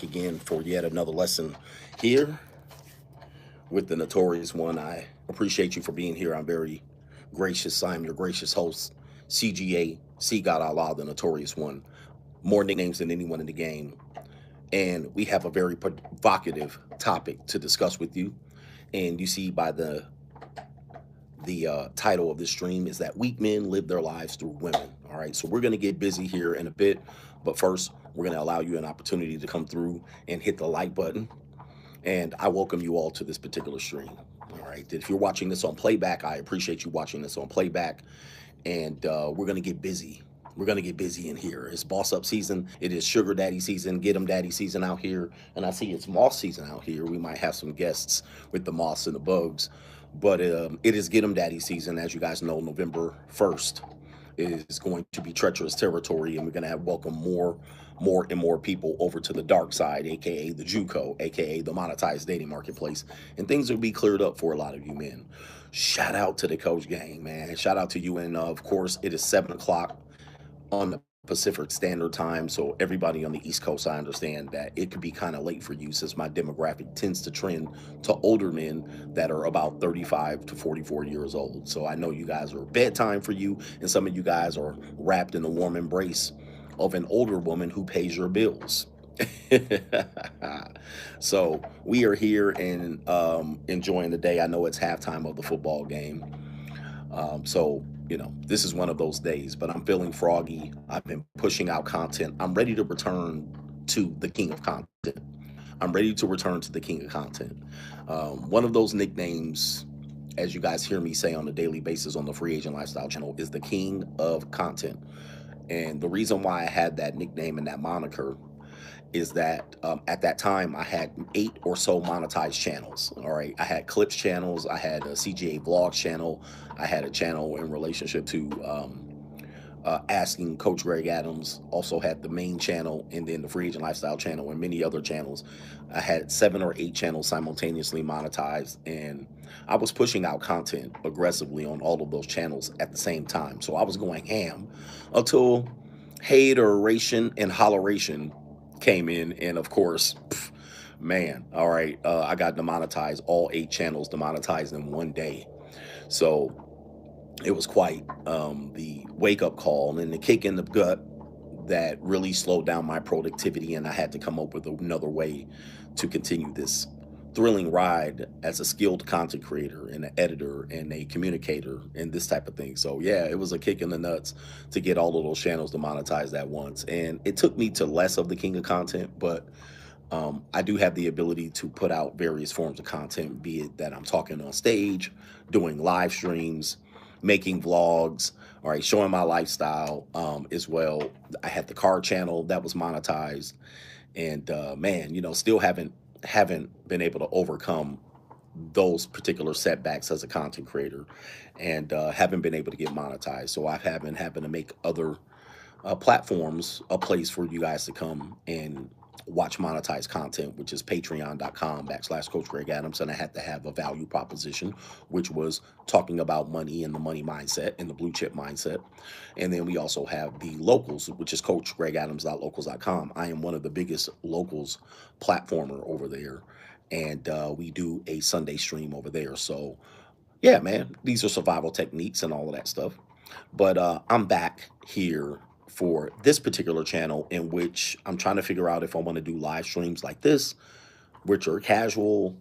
again for yet another lesson here with the Notorious One. I appreciate you for being here. I'm very gracious. I'm your gracious host, CGA, C God Allah, the Notorious One. More nicknames than anyone in the game. And we have a very provocative topic to discuss with you. And you see by the title of this stream is that weak men live their lives through women. All right, so we're going to get busy here in a bit, but first we're going to allow you an opportunity to come through and hit the like button. And I welcome you all to this particular stream. All right, if you're watching this on playback, I appreciate you watching this on playback. And we're going to get busy. We're going to get busy in here. It's boss up season. It is sugar daddy season, get 'em daddy season out here. And I see it's moss season out here. We might have some guests with the moss and the bugs. But it is get 'em daddy season. As you guys know, November 1st is going to be treacherous territory. And we're going to have welcome more and more people over to the dark side, aka the JUCO, aka the monetized dating marketplace. And things will be cleared up for a lot of you men. Shout out to the coach gang, man. Shout out to you. And of course, it is 7 o'clock on the Pacific Standard Time. So everybody on the East Coast, I understand that it could be kind of late for you since my demographic tends to trend to older men that are about 35 to 44 years old. So I know you guys are bedtime for you, and some of you guys are wrapped in the warm embrace of an older woman who pays your bills. So we are here and enjoying the day. I know it's halftime of the football game. So, this is one of those days, but I'm feeling froggy. I've been pushing out content. I'm ready to return to the king of content. I'm ready to return to the king of content. One of those nicknames, as you guys hear me say on a daily basis on the Free Agent Lifestyle channel, is the king of content. And the reason why I had that nickname and that moniker is that at that time I had 8 or so monetized channels. All right, I had clips channels, I had a CGA vlog channel, I had a channel in relationship to asking Coach Greg Adams, also had the main channel, and then the Free Agent Lifestyle channel, and many other channels. I had 7 or 8 channels simultaneously monetized, and I was pushing out content aggressively on all of those channels at the same time. So I was going ham until hateration and holleration came in, and of course, man, all right, I got demonetized, all 8 channels demonetized in one day. So it was quite the wake-up call and the kick in the gut that really slowed down my productivity, and I had to come up with another way to continue this thrilling ride as a skilled content creator and an editor and a communicator and this type of thing. So yeah, it was a kick in the nuts to get all of those channels demonetized at once, and it took me to less of the king of content, but I do have the ability to put out various forms of content, be it that I'm talking on stage, doing live streams, making vlogs, all right, showing my lifestyle as well. I had the car channel that was monetized, and man, still haven't been able to overcome those particular setbacks as a content creator, and haven't been able to get monetized. So I haven't happened to make other platforms a place for you guys to come and watch monetized content, which is patreon.com/ Coach Greg Adams. And I had to have a value proposition, which was talking about money and the money mindset and the blue chip mindset. And then we also have the locals, which is coachgregadams.locals.com. I am one of the biggest locals platformer over there. And we do a Sunday stream over there. So yeah, man, these are survival techniques and all of that stuff. But I'm back here for this particular channel, in which I'm trying to figure out if I want to do live streams like this, which are casual,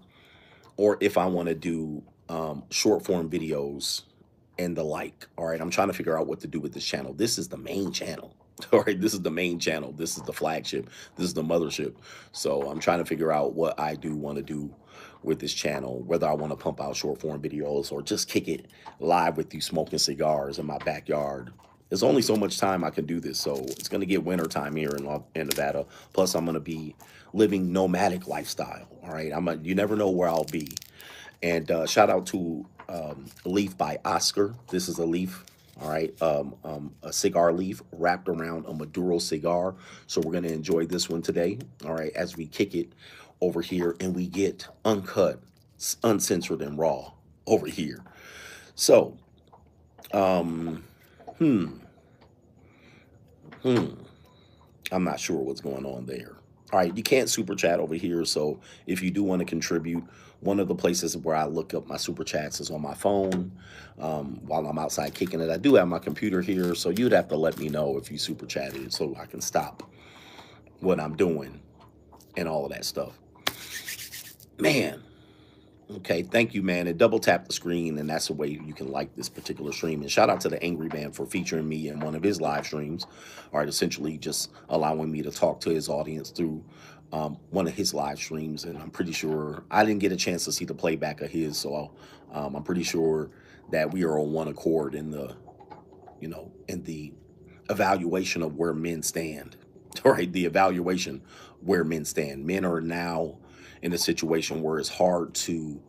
or if I want to do short form videos and the like. All right, I'm trying to figure out what to do with this channel. This is the main channel. All right, this is the main channel. This is the flagship. This is the mothership. So I'm trying to figure out what I do want to do with this channel, whether I want to pump out short form videos or just kick it live with you smoking cigars in my backyard. There's only so much time I can do this, so it's going to get winter time here in Nevada. Plus, I'm going to be living nomadic lifestyle. All right, you never know where I'll be. And shout out to a leaf by Oscar. This is a leaf, all right, a cigar leaf wrapped around a Maduro cigar. So we're going to enjoy this one today, all right, as we kick it over here and we get uncut, uncensored, and raw over here. So, I'm not sure what's going on there. All right, you can't super chat over here. So if you do want to contribute, one of the places where I look up my super chats is on my phone while I'm outside kicking it. I do have my computer here, so you'd have to let me know if you super chatted so I can stop what I'm doing and all of that stuff. Man, okay, thank you, man. And double tap the screen, and that's the way you can like this particular stream. And shout out to the Angry Man for featuring me in one of his live streams. All right, essentially just allowing me to talk to his audience through one of his live streams. And I'm pretty sure I didn't get a chance to see the playback of his, so I'm pretty sure that we are on one accord in the, in the evaluation of where men stand. All right, the evaluation where men stand. Men are now in a situation where it's hard to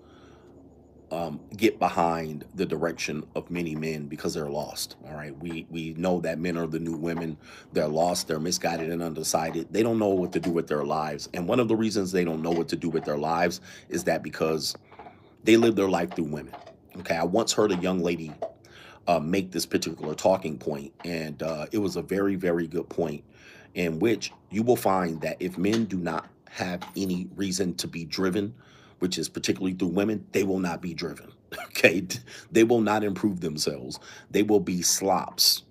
get behind the direction of many men because they're lost. All right, we know that men are the new women. They're lost. They're misguided and undecided. They don't know what to do with their lives. And one of the reasons they don't know what to do with their lives is that because they live their life through women. Okay, I once heard a young lady make this particular talking point, and it was a very, very good point, in which you will find that if men do not have any reason to be driven, which is particularly through women, they will not be driven. Okay, they will not improve themselves. They will be slops.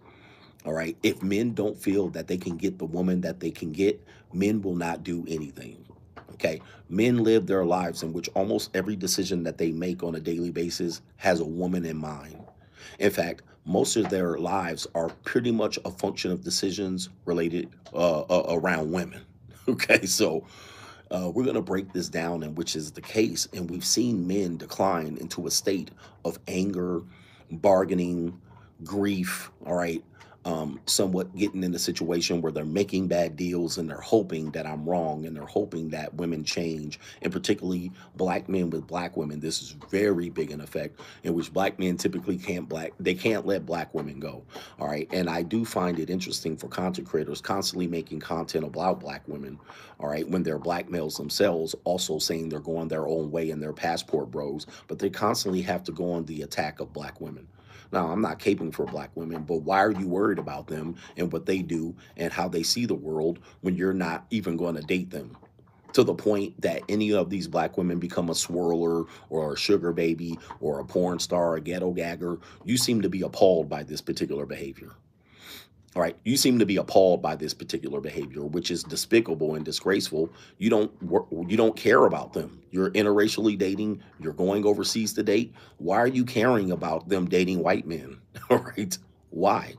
All right. If men don't feel that they can get the woman that they can get, men will not do anything. Okay. Men live their lives in which almost every decision that they make on a daily basis has a woman in mind. In fact, most of their lives are pretty much a function of decisions related around women. Okay. So we're going to break this down, and which is the case. And we've seen men decline into a state of anger, bargaining, grief. All right. Somewhat getting in a situation where they're making bad deals and they're hoping that I'm wrong and they're hoping that women change, and particularly black men with black women. This is very big in effect, in which black men typically they can't let black women go. All right. And I do find it interesting for content creators constantly making content about black women. All right. When they're black males themselves also saying they're going their own way and their passport bros, but they constantly have to go on the attack of black women. Now, I'm not caping for black women, but why are you worried about them and what they do and how they see the world when you're not even going to date them? To the point that any of these black women become a swirler or a sugar baby or a porn star, a ghetto gagger, you seem to be appalled by this particular behavior. All right, you seem to be appalled by this particular behavior, which is despicable and disgraceful. You don't care about them. You're interracially dating. You're going overseas to date. Why are you caring about them dating white men? All right, why?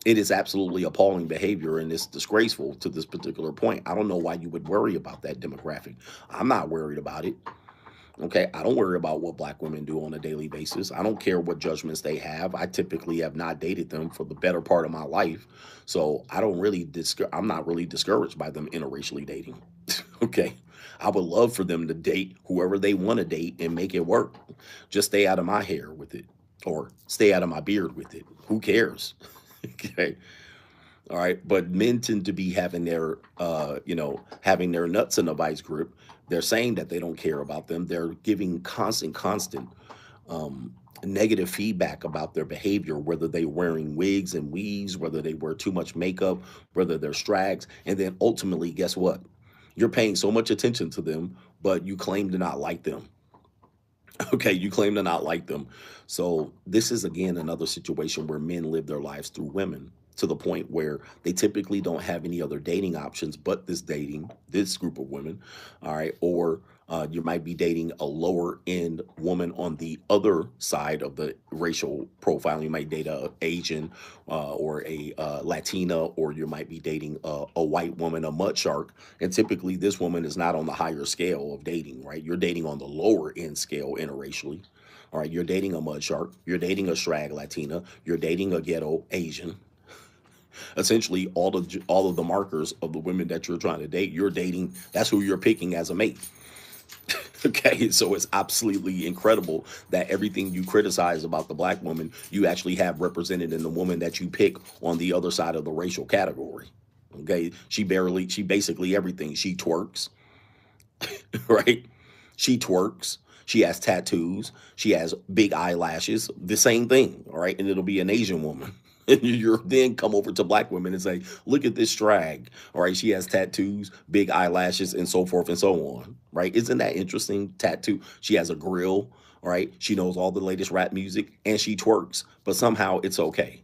It is absolutely appalling behavior, and it's disgraceful to this particular point. I don't know why you would worry about that demographic. I'm not worried about it. Okay, I don't worry about what black women do on a daily basis. I don't care what judgments they have. I typically have not dated them for the better part of my life. So I'm not really discouraged by them interracially dating. Okay. I would love for them to date whoever they want to date and make it work. Just stay out of my hair with it, or stay out of my beard with it. Who cares? Okay. All right, but men tend to be having their nuts in a vice grip. They're saying that they don't care about them. They're giving constant um, negative feedback about their behavior, whether they're wearing wigs and weaves, whether they wear too much makeup, whether they're strags, and then ultimately, guess what? You're paying so much attention to them, but you claim to not like them. Okay, you claim to not like them. So this is again another situation where men live their lives through women, to the point where they typically don't have any other dating options but this group of women. All right, or you might be dating a lower end woman on the other side of the racial profile. You might date a Asian or a Latina, or you might be dating a white woman, a mud shark. And typically, this woman is not on the higher scale of dating, right? You're dating on the lower end scale interracially. All right, you're dating a mud shark, you're dating a strag Latina, you're dating a ghetto Asian. Essentially, all of the markers of the women that you're trying to date, you're dating. That's who you're picking as a mate. Okay, so it's absolutely incredible that everything you criticize about the black woman, you actually have represented in the woman that you pick on the other side of the racial category. Okay, she basically everything. She twerks, right? She twerks. She has tattoos. She has big eyelashes. The same thing, all right? And it'll be an Asian woman. And you're then come over to black women and say, look at this drag. All right, she has tattoos, big eyelashes, and so forth and so on. Right? Isn't that interesting? Tattoo. She has a grill. All right. She knows all the latest rap music and she twerks, but somehow it's okay.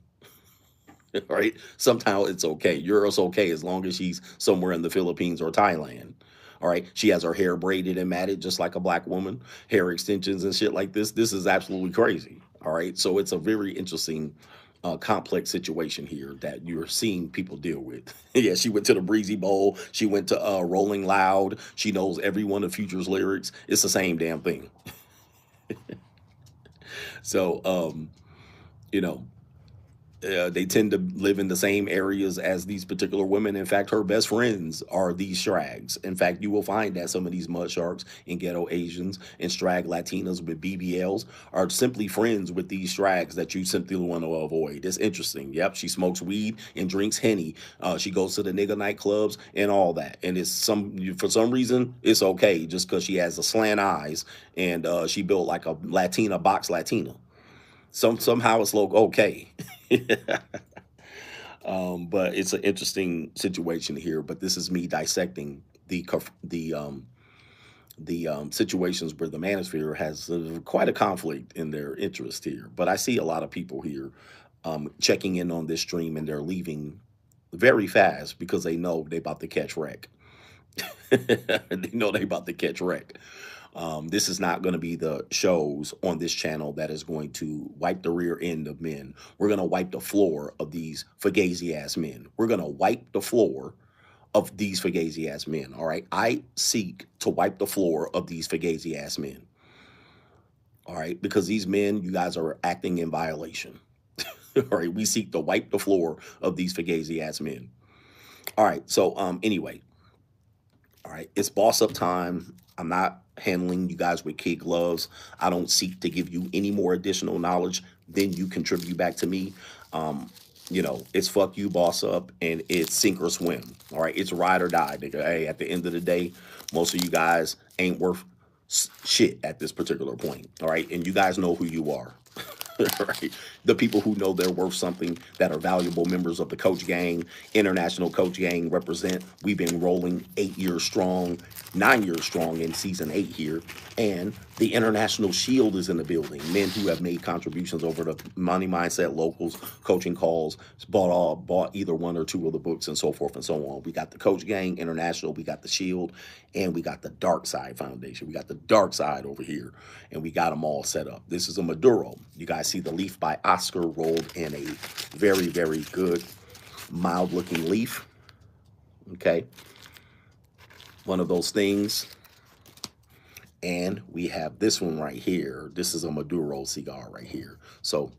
Right? Somehow it's okay. Euro's okay as long as she's somewhere in the Philippines or Thailand. All right. She has her hair braided and matted just like a black woman, hair extensions and shit like this. This is absolutely crazy. All right. So it's a very interesting, complex situation here that you're seeing people deal with. Yeah. She went to the Breezy Bowl. She went to Rolling Loud. She knows every one of Future's lyrics. It's the same damn thing. So, you know, they tend to live in the same areas as these particular women. In fact, her best friends are these strags. In fact, you will find that some of these mud sharks and ghetto Asians and strag Latinas with BBLs are simply friends with these strags that you simply want to avoid. It's interesting. Yep, she smokes weed and drinks Henny. She goes to the nigga nightclubs and all that. And it's for some reason it's okay just because she has the slant eyes and she built like a Latina box Latina. Somehow it's like okay. But it's an interesting situation here. But this is me dissecting the situations where the manosphere has quite a conflict in their interest here. But I see a lot of people here checking in on this stream and they're leaving very fast because they know they about to catch wreck. They know they about to catch wreck. This is not going to be the shows on this channel that is going to wipe the rear end of men. We're going to wipe the floor of these fugazi ass men. We're going to wipe the floor of these fugazi ass men. All right. I seek to wipe the floor of these fugazi ass men. All right. Because these men, you guys are acting in violation. All right. We seek to wipe the floor of these fugazi ass men. All right. So, anyway, all right. It's boss up time. I'm not handling you guys with kid gloves. I don't seek to give you any more additional knowledge than you contribute back to me. It's fuck you, boss up, and it's sink or swim. All right, it's ride or die, nigga. Hey, at the end of the day, most of you guys ain't worth shit at this particular point. All right, and you guys know who you are. Right? The people who know they're worth something, that are valuable members of the Coach Gang, International Coach Gang represent. We've been rolling 8 years strong, 9 years strong in season 8 here. And the International Shield is in the building. Men who have made contributions over the Money Mindset, Locals, Coaching Calls, bought either one or two of the books and so forth and so on. We got the Coach Gang International, we got the Shield, and we got the Dark Side Foundation. We got the Dark Side over here, and we got them all set up. This is a Maduro. You guys see the leaf by Oscar rolled in a very, very good, mild-looking leaf. Okay. One of those things. And we have this one right here. This is a Maduro cigar right here. So,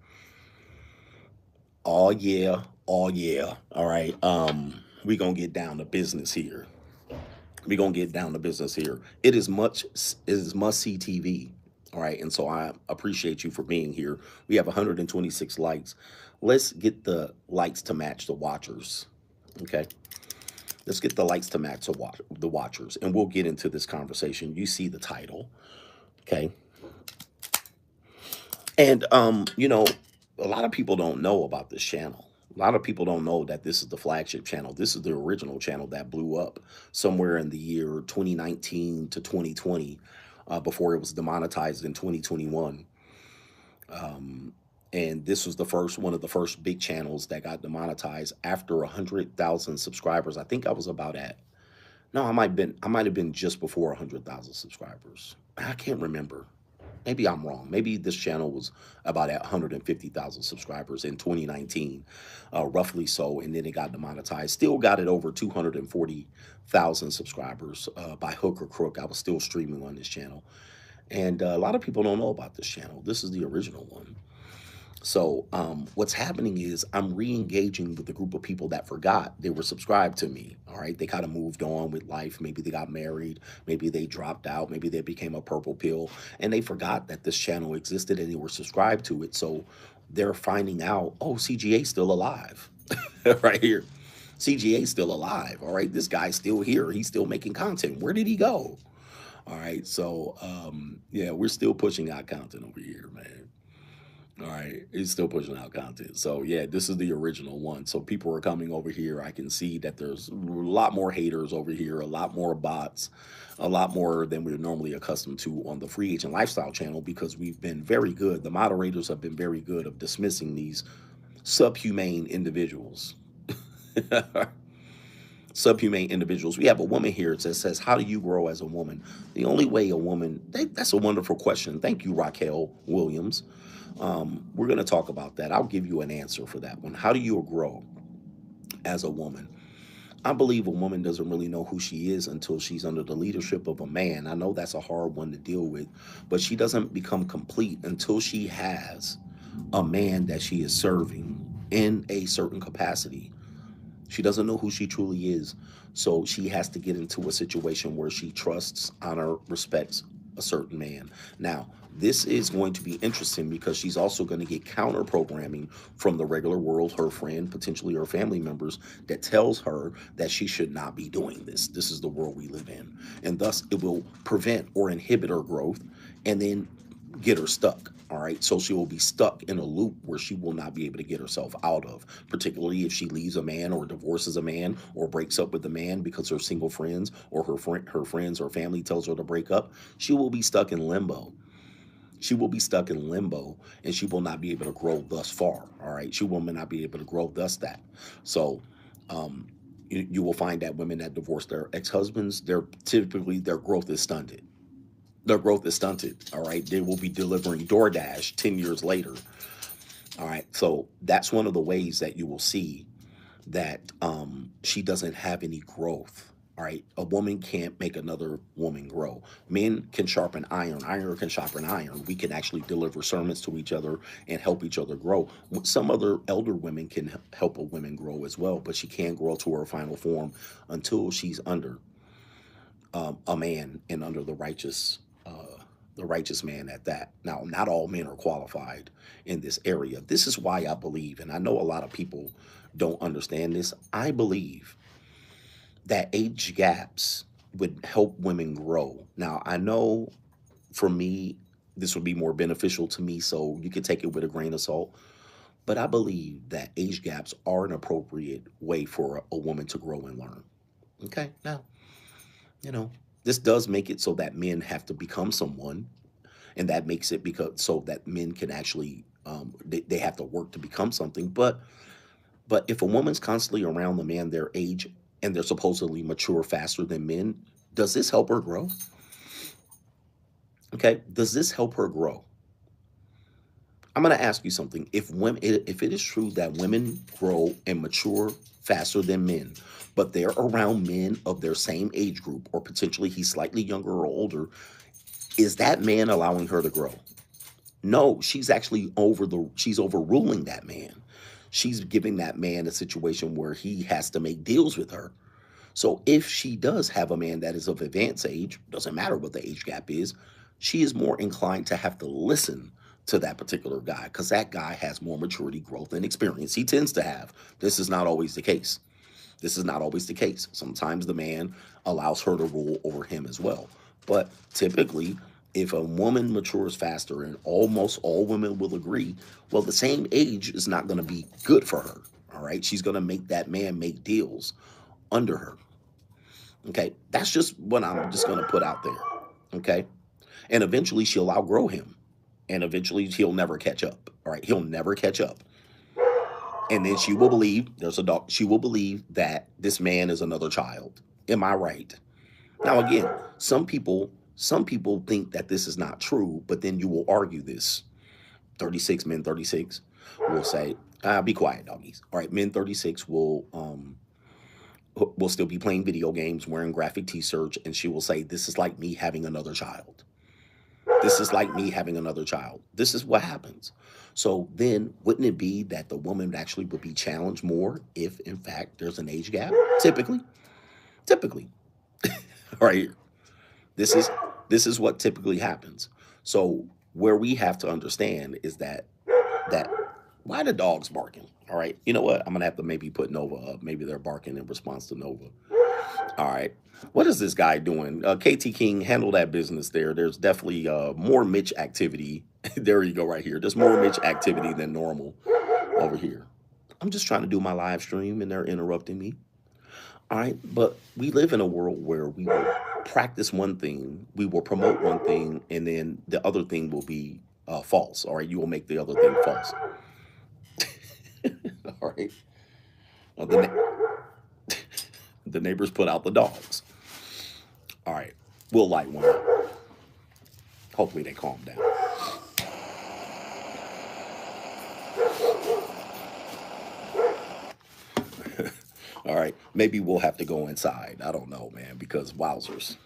oh yeah, oh yeah. All right. We're gonna get down to business here. We're gonna get down to business here. It is must-see TV. All right, and so I appreciate you for being here. We have 126 likes. Let's get the likes to match the watchers. Okay. Let's get the likes to match the watchers, and we'll get into this conversation. You see the title, okay? And a lot of people don't know about this channel. A lot of people don't know that this is the flagship channel. This is the original channel that blew up somewhere in the year 2019 to 2020, before it was demonetized in 2021. And this was one of the first big channels that got demonetized after 100,000 subscribers. I think I was about at, no, I might have been just before 100,000 subscribers. I can't remember. Maybe I'm wrong. Maybe this channel was about at 150,000 subscribers in 2019, roughly so. And then it got demonetized. Still got it over 240,000 subscribers by hook or crook. I was still streaming on this channel. And a lot of people don't know about this channel. This is the original one. So what's happening is I'm re-engaging with a group of people that forgot they were subscribed to me. All right. They kind of moved on with life. Maybe they got married. Maybe they dropped out. Maybe they became a purple pill and they forgot that this channel existed and they were subscribed to it. So they're finding out, oh, CGA's still alive. Right here. CGA's still alive. All right. This guy's still here. He's still making content. Where did he go? All right. So, yeah, we're still pushing out content over here, man. All right, he's still pushing out content. So yeah, this is the original one. So people are coming over here. I can see that there's a lot more haters over here, a lot more bots, a lot more than we're normally accustomed to on the Free Agent Lifestyle channel because we've been very good. The moderators have been very good of dismissing these subhumane individuals. Subhumane individuals. We have a woman here that says, "How do you grow as a woman?" The only way a woman, that's a wonderful question. Thank you, Raquel Williams. We're going to talk about that. I'll give you an answer for that one. How do you grow as a woman? I believe a woman doesn't really know who she is until she's under the leadership of a man. I know that's a hard one to deal with, but she doesn't become complete until she has a man that she is serving in a certain capacity. She doesn't know who she truly is. So she has to get into a situation where she trusts, honor, respects a certain man. Now, this is going to be interesting because she's also going to get counter programming from the regular world, her friend, potentially her family members, that tells her that she should not be doing this. This is the world we live in. And thus, it will prevent or inhibit her growth and then get her stuck. All right. So she will be stuck in a loop where she will not be able to get herself out of, particularly if she leaves a man or divorces a man or breaks up with a man because her single friends or her friends or family tells her to break up. She will be stuck in limbo. She will be stuck in limbo and she will not be able to grow thus far. All right. She will not be able to grow thus that. So, you will find that women that divorce their ex-husbands, they're typically their growth is stunted. Their growth is stunted. All right. They will be delivering DoorDash 10 years later. All right. So that's one of the ways that you will see that she doesn't have any growth. All right. A woman can't make another woman grow. Men can sharpen iron. Iron can sharpen iron. We can actually deliver sermons to each other and help each other grow. Some other elder women can help a woman grow as well, but she can't grow to her final form until she's under a man and under the righteous man at that. Now, not all men are qualified in this area. This is why I believe, and I know a lot of people don't understand this. I believe that age gaps would help women grow. Now, I know for me, this would be more beneficial to me, so you can take it with a grain of salt. But I believe that age gaps are an appropriate way for a woman to grow and learn. Okay, now, you know, this does make it so that men have to become someone, and that makes it because so that men can actually they have to work to become something. But if a woman's constantly around the man their age and they're supposedly mature faster than men, does this help her grow? Okay, does this help her grow? I'm going to ask you something. If it is true that women grow and mature faster than men, but they're around men of their same age group, or potentially he's slightly younger or older, is that man allowing her to grow? No, she's overruling that man. She's giving that man a situation where he has to make deals with her. So if she does have a man that is of advanced age, doesn't matter what the age gap is, she is more inclined to have to listen to that particular guy because that guy has more maturity, growth, and experience. He tends to have. This is not always the case. This is not always the case. Sometimes the man allows her to rule over him as well. But typically, if a woman matures faster, and almost all women will agree, well, the same age is not going to be good for her. All right. She's going to make that man make deals under her. Okay. That's just what I'm just going to put out there. Okay. And eventually she'll outgrow him. And eventually he'll never catch up. All right. He'll never catch up. And then she will believe there's a dog. She will believe that this man is another child. Am I right? Now, again, some people think that this is not true, but then you will argue this. 36 men, 36 will say, be quiet, doggies. All right, men 36 will still be playing video games, wearing graphic t-shirts, and she will say, this is like me having another child. This is like me having another child. This is what happens. So then wouldn't it be that the woman actually would be challenged more if in fact there's an age gap? Typically. All right. This is what typically happens. So where we have to understand is that why the dog's barking? All right. You know what? I'm gonna have to maybe put Nova up. Maybe they're barking in response to Nova. All right. What is this guy doing? KT King, handle that business there. There's definitely more Mitch activity. There you go, right here. There's more Mitch activity than normal over here. I'm just trying to do my live stream and they're interrupting me. All right. But we live in a world where we will practice one thing, we will promote one thing, and then the other thing will be false. All right. You will make the other thing false. All right. Well, the neighbors put out the dogs. All right. We'll light one up. Hopefully they calm down. All right. Maybe we'll have to go inside. I don't know, man, because wowzers.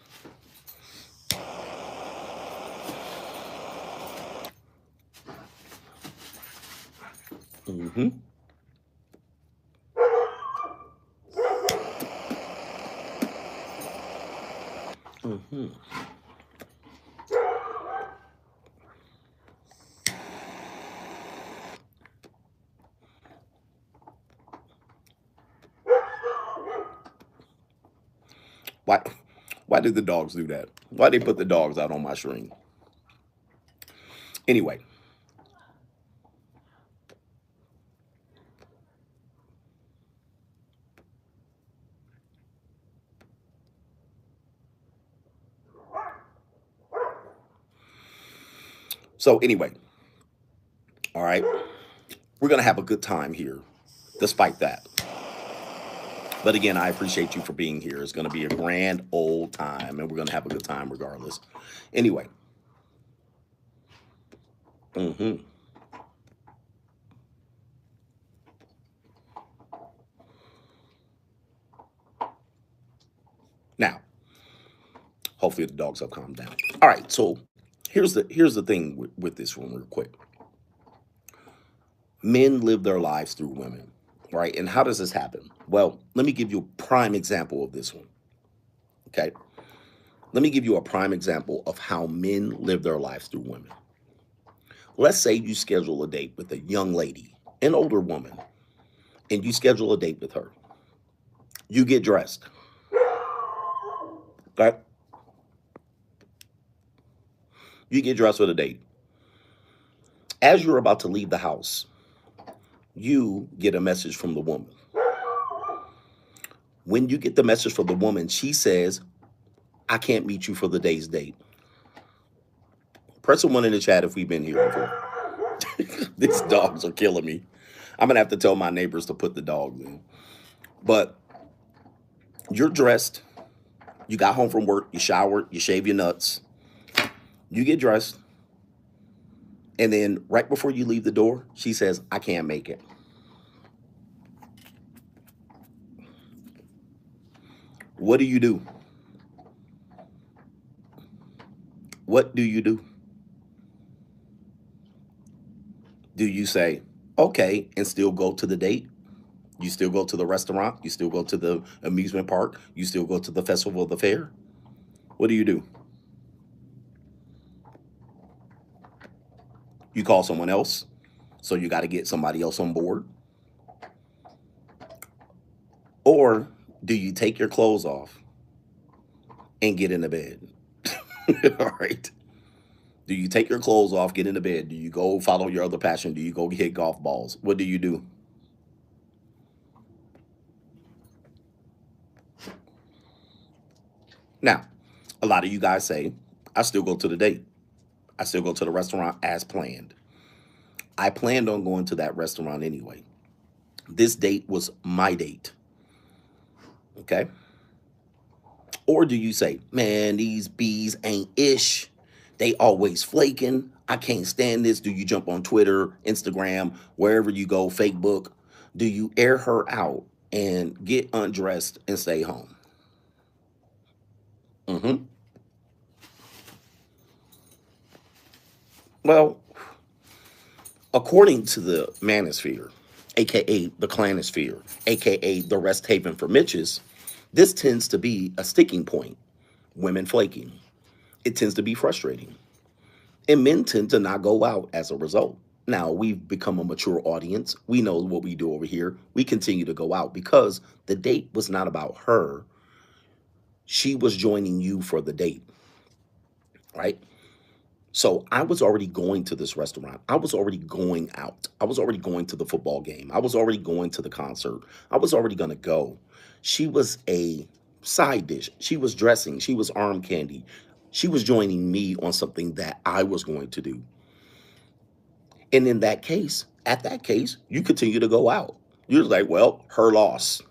Mm-hmm. Mm-hmm. Why why did the dogs do that? Why they put the dogs out on my string? Anyway, so anyway, all right, we're gonna have a good time here, despite that. But again, I appreciate you for being here. It's gonna be a grand old time, and we're gonna have a good time regardless. Anyway, mm-hmm. Now, hopefully the dogs have calmed down. All right, so here's the thing with this one, real quick. Men live their lives through women, right? And how does this happen? Well, let me give you a prime example of this one. Okay, let me give you a prime example of how men live their lives through women. Let's say you schedule a date with a young lady, an older woman, and you schedule a date with her. You get dressed. Okay, you get dressed for the date. As you're about to leave the house, you get a message from the woman. When you get the message from the woman, she says, I can't meet you for the day's date. Press a one in the chat if we've been here before. These dogs are killing me. I'm going to have to tell my neighbors to put the dogs in. But you're dressed. You got home from work. You showered. You shave your nuts. You get dressed. And then right before you leave the door, she says, I can't make it. What do you do? What do you do? Do you say, okay, and still go to the date? You still go to the restaurant? You still go to the amusement park? You still go to the festival of the fair? What do? You call someone else, so you got to get somebody else on board? Or do you take your clothes off and get in the bed? All right. Do you take your clothes off, get into bed? Do you go follow your other passion? Do you go hit golf balls? What do you do? Now, a lot of you guys say, I still go to the date. I still go to the restaurant as planned. I planned on going to that restaurant anyway. This date was my date. Okay. Or do you say, man, these bees ain't ish. They always flaking. I can't stand this. Do you jump on Twitter, Instagram, wherever you go, Facebook? Do you air her out and get undressed and stay home? Mm-hmm. Well, according to the manosphere, aka the clanosphere, aka the rest haven for Mitches, this tends to be a sticking point. Women flaking. It tends to be frustrating. And men tend to not go out as a result. Now we've become a mature audience. We know what we do over here. We continue to go out because the date was not about her. She was joining you for the date, right? So I was already going to this restaurant. I was already going out. I was already going to the football game. I was already going to the concert. I was already going to go. She was a side dish. She was dressing. She was arm candy. She was joining me on something that I was going to do. And in that case, at that case, you continue to go out. You're like, well, her loss.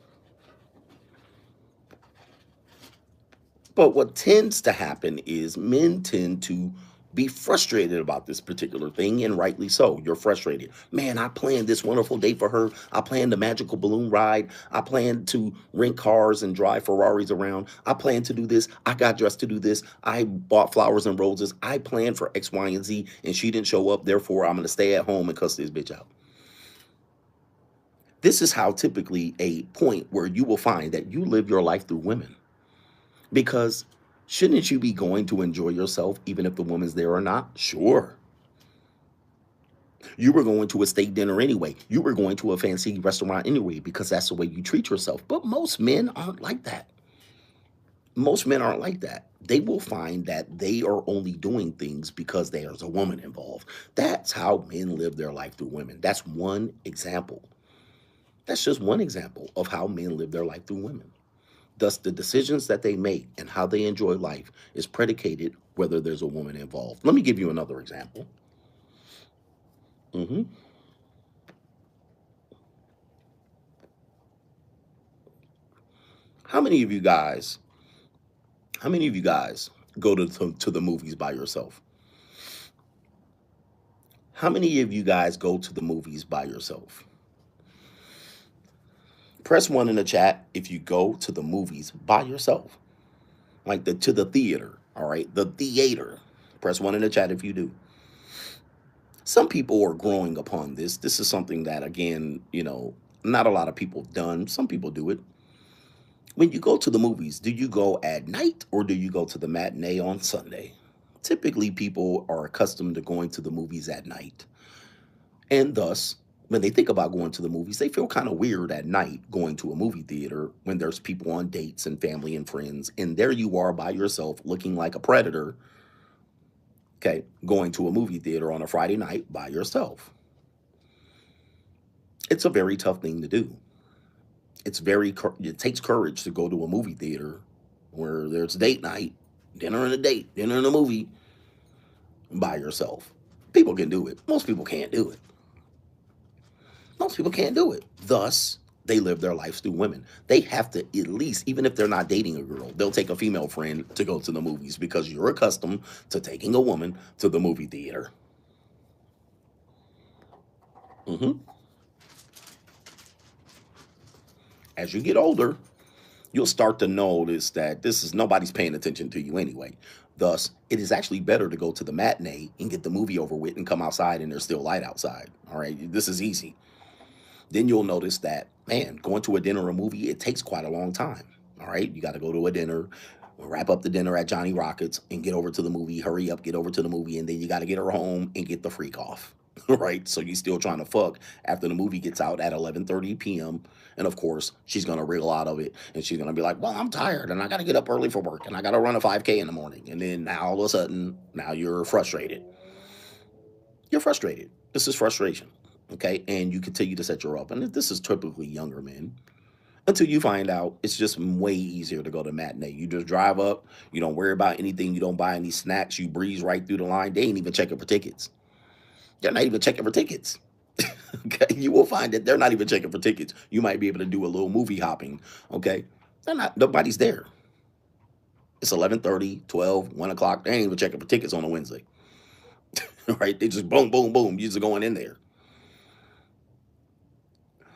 But what tends to happen is men tend to be frustrated about this particular thing, and rightly so. You're frustrated. Man, I planned this wonderful day for her. I planned the magical balloon ride. I planned to rent cars and drive Ferraris around. I planned to do this. I got dressed to do this. I bought flowers and roses. I planned for X, Y, and Z, and she didn't show up. Therefore, I'm going to stay at home and cuss this bitch out. This is how typically a point where you will find that you live your life through women. Because shouldn't you be going to enjoy yourself even if the woman's there or not? Sure. You were going to a steak dinner anyway. You were going to a fancy restaurant anyway because that's the way you treat yourself. But most men aren't like that. Most men aren't like that. They will find that they are only doing things because there's a woman involved. That's how men live their life through women. That's one example. That's just one example of how men live their life through women. Thus, the decisions that they make and how they enjoy life is predicated whether there's a woman involved. Let me give you another example. hmm How many of you guys? How many of you guys go to the movies by yourself? How many of you guys go to the movies by yourself? Press one in the chat if you go to the movies by yourself, like the to the theater. All right, the theater. Press one in the chat if you do. Some people are growing upon this. This is something that, again, not a lot of people have done. Some people do it. When you go to the movies, do you go at night or do you go to the matinee on Sunday? Typically, people are accustomed to going to the movies at night. And thus, when they think about going to the movies, they feel kind of weird at night going to a movie theater when there's people on dates and family and friends. And there you are by yourself looking like a predator, okay, going to a movie theater on a Friday night by yourself. It's a very tough thing to do. It takes courage to go to a movie theater where there's date night, dinner and a date, dinner and a movie by yourself. People can do it. Most people can't do it. Most people can't do it. Thus, they live their lives through women. They have to at least, even if they're not dating a girl, they'll take a female friend to go to the movies because you're accustomed to taking a woman to the movie theater. hmm As you get older, you'll start to notice that this is nobody's paying attention to you anyway. Thus, it is actually better to go to the matinee and get the movie over with and come outside and there's still light outside. All right, this is easy. Then you'll notice that, man, going to a dinner or a movie, it takes quite a long time. All right, you got to go to a dinner, wrap up the dinner at Johnny Rockets and get over to the movie, hurry up, get over to the movie, and then you got to get her home and get the freak off. Right? So you still trying to fuck after the movie gets out at 11:30 p.m. And of course, she's going to wriggle out of it and she's going to be like, well, I'm tired and I got to get up early for work and I got to run a 5K in the morning. And then now all of a sudden, now you're frustrated. You're frustrated. This is frustration. Okay. And you continue to set her up. And this is typically younger men until you find out it's just way easier to go to matinee. You just drive up. You don't worry about anything. You don't buy any snacks. You breeze right through the line. They ain't even checking for tickets. They're not even checking for tickets. Okay, you will find that they're not even checking for tickets. You might be able to do a little movie hopping. Okay, they're not. Nobody's there. It's 11:30, 12, 1 o'clock. They ain't even checking for tickets on a Wednesday. Right? They just boom, boom, boom. You're just going in there.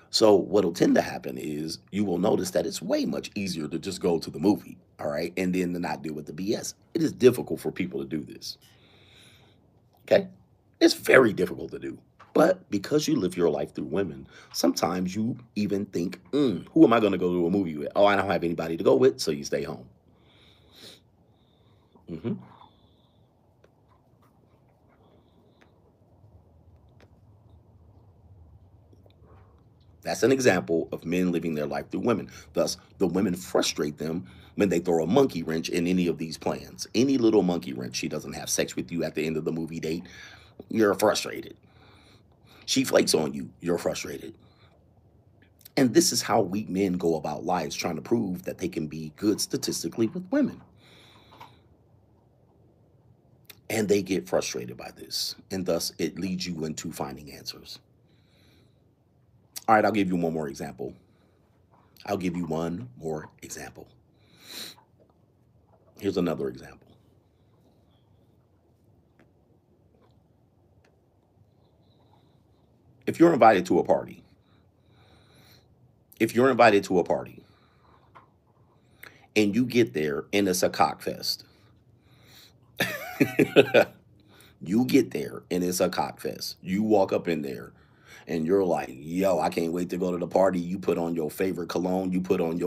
So what'll tend to happen is you will notice that it's way much easier to just go to the movie, all right, and then to not deal with the BS. It is difficult for people to do this. Okay, it's very difficult to do. But because you live your life through women, sometimes you even think, who am I going to go to a movie with? Oh, I don't have anybody to go with, so you stay home. hmm That's an example of men living their life through women. Thus, the women frustrate them when they throw a monkey wrench in any of these plans. Any little monkey wrench. She doesn't have sex with you at the end of the movie date. You're frustrated. She flakes on you. You're frustrated. And this is how weak men go about lives, trying to prove that they can be good statistically with women. And they get frustrated by this. And thus, it leads you into finding answers. All right, I'll give you one more example. I'll give you one more example. Here's another example. If you're invited to a party, if you're invited to a party and you get there and it's a cock fest, you get there and it's a cock fest. You walk up in there and you're like, yo, I can't wait to go to the party. You put on your favorite cologne, you put on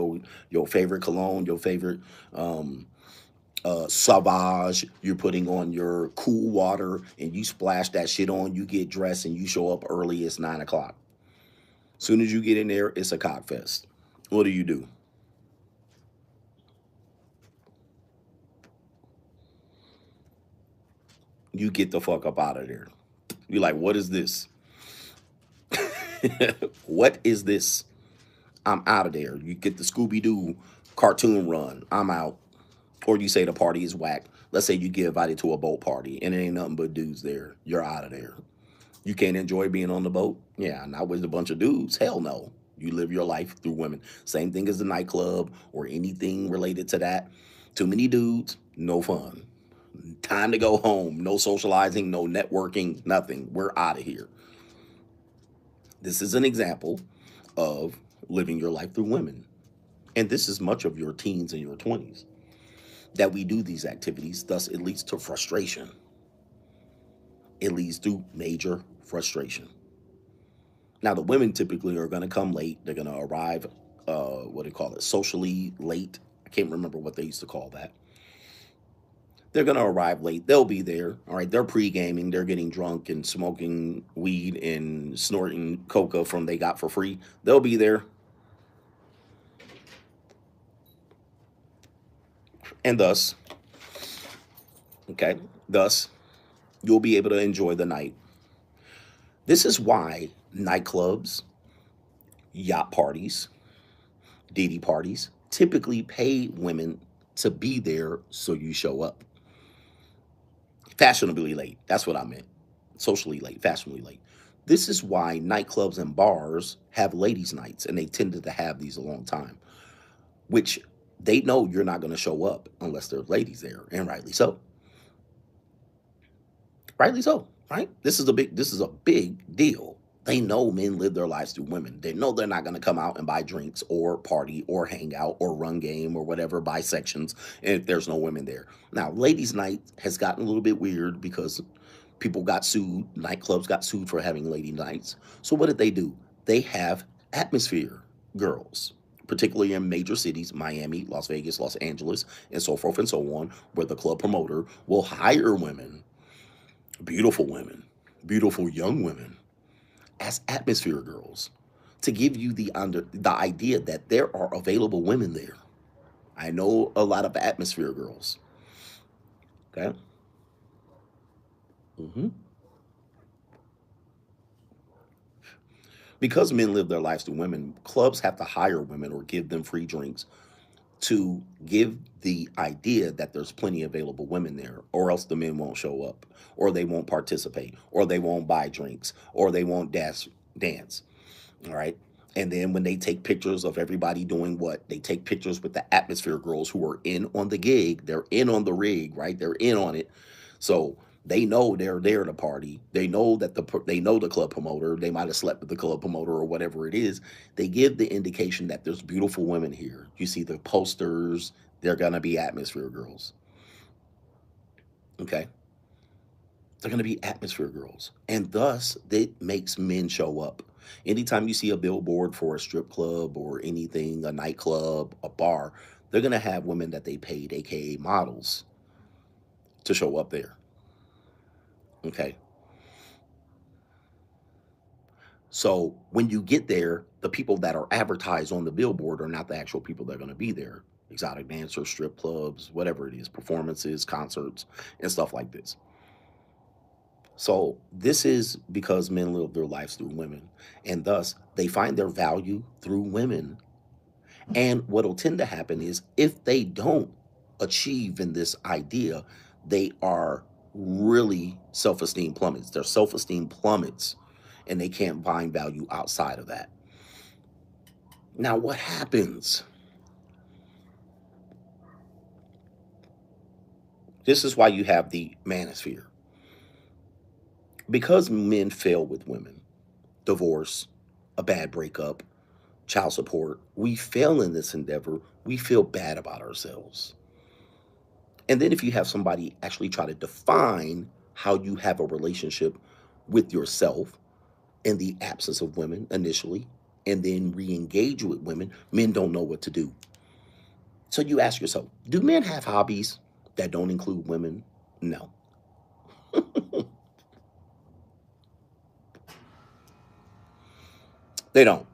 your favorite cologne, your favorite um Savage, you're putting on your cool water and you splash that shit on, you get dressed and you show up early, it's 9 o'clock. Soon as you get in there, it's a cock fest. What do? You get the fuck up out of there. You're like, what is this? What is this? I'm out of there. You get the Scooby Doo cartoon run. I'm out. Or you say the party is whack. Let's say you get invited to a boat party and it ain't nothing but dudes there. You're out of there. You can't enjoy being on the boat? Yeah, not with a bunch of dudes. Hell no. You live your life through women. Same thing as the nightclub or anything related to that. Too many dudes, no fun. Time to go home. No socializing, no networking, nothing. We're out of here. This is an example of living your life through women. And this is much of your teens and your 20s that we do these activities. Thus, it leads to frustration. It leads to major frustration. Now, the women typically are going to come late. They're going to arrive, what do you call it, socially late. I can't remember what they used to call that. They're going to arrive late. They'll be there. All right. They're pre gaming. They're getting drunk and smoking weed and snorting coca from they got for free. They'll be there. And thus, okay, thus, you'll be able to enjoy the night. This is why nightclubs, yacht parties, Diddy parties typically pay women to be there so you show up. Fashionably late. That's what I meant. Socially late, fashionably late. This is why nightclubs and bars have ladies' nights, and they tended to have these a long time, which they know you're not going to show up unless there's ladies there, and rightly so. Rightly so, right? This is a big deal. They know men live their lives through women. They know they're not going to come out and buy drinks or party or hang out or run game or whatever, buy sections, if there's no women there. Now, ladies' night has gotten a little bit weird because people got sued, nightclubs got sued for having lady nights. So what did they do? They have atmosphere girls, particularly in major cities, Miami, Las Vegas, Los Angeles, and so forth and so on, where the club promoter will hire women, beautiful young women, as atmosphere girls to give you the idea that there are available women there. I know a lot of atmosphere girls. Okay. hmm Because men live their lives through women, clubs have to hire women or give them free drinks to give the idea that there's plenty available women there, or else the men won't show up, or they won't participate, or they won't buy drinks, or they won't dance. All right. And then when they take pictures of everybody doing what, they take pictures with the atmosphere girls who are in on the gig. They're in on the rig, right? They're in on it. So they know they're there to party. They know that they know the club promoter. They might have slept with the club promoter or whatever it is. They give the indication that there's beautiful women here. You see the posters. They're gonna be atmosphere girls. Okay. They're going to be atmosphere girls. And thus, it makes men show up. Anytime you see a billboard for a strip club or anything, a nightclub, a bar, they're going to have women that they paid, AKA models, to show up there. Okay. So when you get there, the people that are advertised on the billboard are not the actual people that are going to be there. Exotic dancers, strip clubs, whatever it is, performances, concerts, and stuff like this. So this is because men live their lives through women, and thus they find their value through women. And what'll tend to happen is if they don't achieve in this idea, they are really self-esteem plummets. Their self-esteem plummets, and they can't find value outside of that. Now, what happens? This is why you have the manosphere. Because men fail with women, divorce, a bad breakup, child support, we fail in this endeavor, we feel bad about ourselves. And then if you have somebody actually try to define how you have a relationship with yourself in the absence of women initially, and then re-engage with women, men don't know what to do. So you ask yourself, do men have hobbies that don't include women? No. They don't.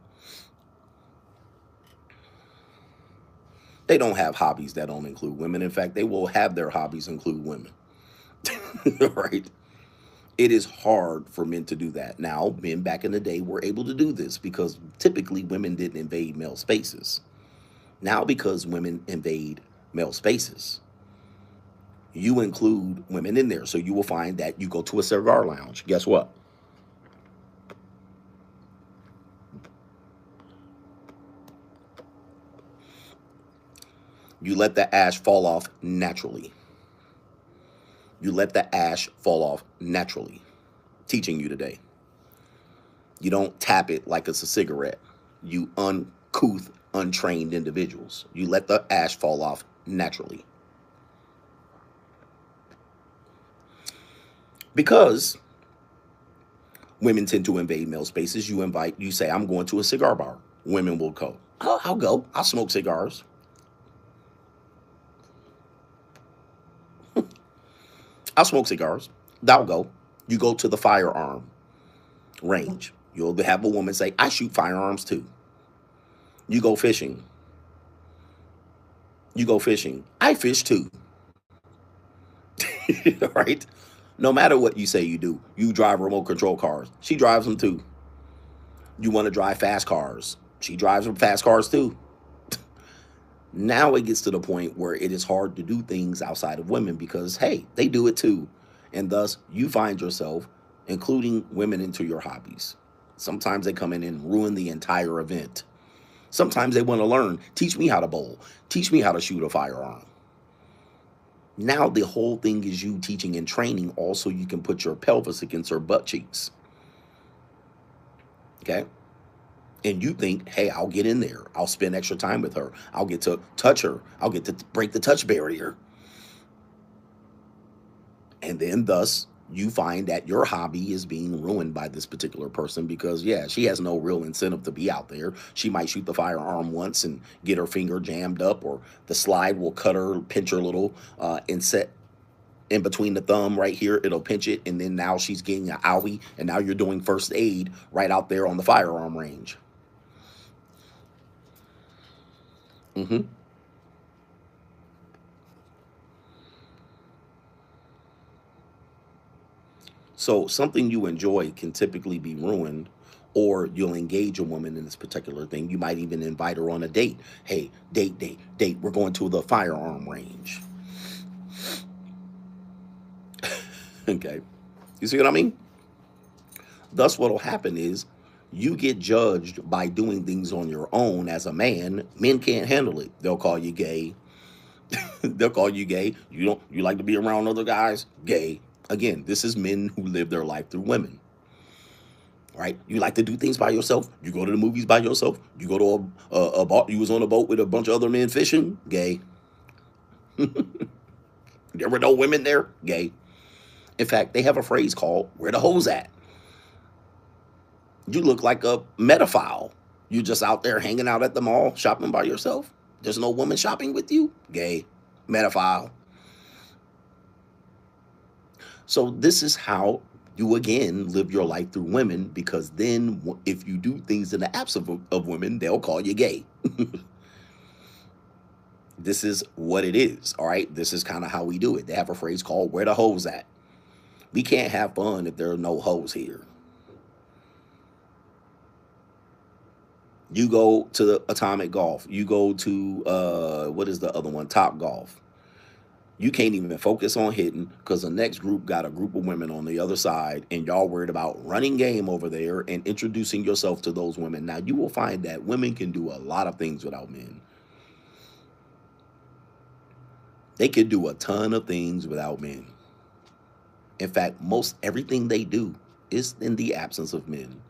They don't have hobbies that don't include women. In fact, they will have their hobbies include women. Right? It is hard for men to do that. Now, men back in the day were able to do this because typically women didn't invade male spaces. Now, because women invade male spaces, you include women in there. So you will find that you go to a cigar lounge. Guess what? You let the ash fall off naturally. You let the ash fall off naturally. Teaching you today. You don't tap it like it's a cigarette. You uncouth, untrained individuals. You let the ash fall off naturally. Because women tend to invade male spaces, you say, I'm going to a cigar bar. Women will go, oh, I'll go. I'll smoke cigars. I'll smoke cigars. I'll go. You go to the firearm range. You'll have a woman say, I shoot firearms too. You go fishing. You go fishing. I fish too. Right? No matter what you say you do, you drive remote control cars. She drives them too. You want to drive fast cars. She drives them fast cars too. Now it gets to the point where it is hard to do things outside of women because, hey, they do it too. And thus, you find yourself including women into your hobbies. Sometimes they come in and ruin the entire event. Sometimes they want to learn. Teach me how to bowl. Teach me how to shoot a firearm. Now the whole thing is you teaching and training. Also, you can put your pelvis against her butt cheeks. Okay? And you think, hey, I'll get in there. I'll spend extra time with her. I'll get to touch her. I'll get to break the touch barrier. And then thus you find that your hobby is being ruined by this particular person because, yeah, she has no real incentive to be out there. She might shoot the firearm once and get her finger jammed up, or the slide will cut her, pinch her little inset in between the thumb right here. It'll pinch it, and then now she's getting an owie, and now you're doing first aid right out there on the firearm range. Mm-hmm. So something you enjoy can typically be ruined, or you'll engage a woman in this particular thing. You might even invite her on a date. Hey, date. We're going to the firearm range. Okay. You see what I mean? Thus, what'll happen is you get judged by doing things on your own as a man. Men can't handle it. They'll call you gay. They'll call you gay. You like to be around other guys? Gay. Again, this is men who live their life through women. Right? You like to do things by yourself. You go to the movies by yourself. You go to a boat. You was on a boat with a bunch of other men fishing. Gay. There were no women there. Gay. In fact, they have a phrase called "Where the hoes at." You look like a metaphile. You just out there hanging out at the mall shopping by yourself. There's no woman shopping with you. Gay. Metaphile. So this is how You again live your life through women, because then if you do things in the absence of women, they'll call you gay. This is what it is. All right. This is kind of how we do it. They have a phrase called "where the hoes at." We can't have fun if there are no hoes here. You go to the Atomic Golf. You go to what is the other one? Top Golf. You can't even focus on hitting because the next group got a group of women on the other side, and y'all worried about running game over there and introducing yourself to those women. Now you will find that women can do a lot of things without men. They can do a ton of things without men. In fact, most everything they do is in the absence of men.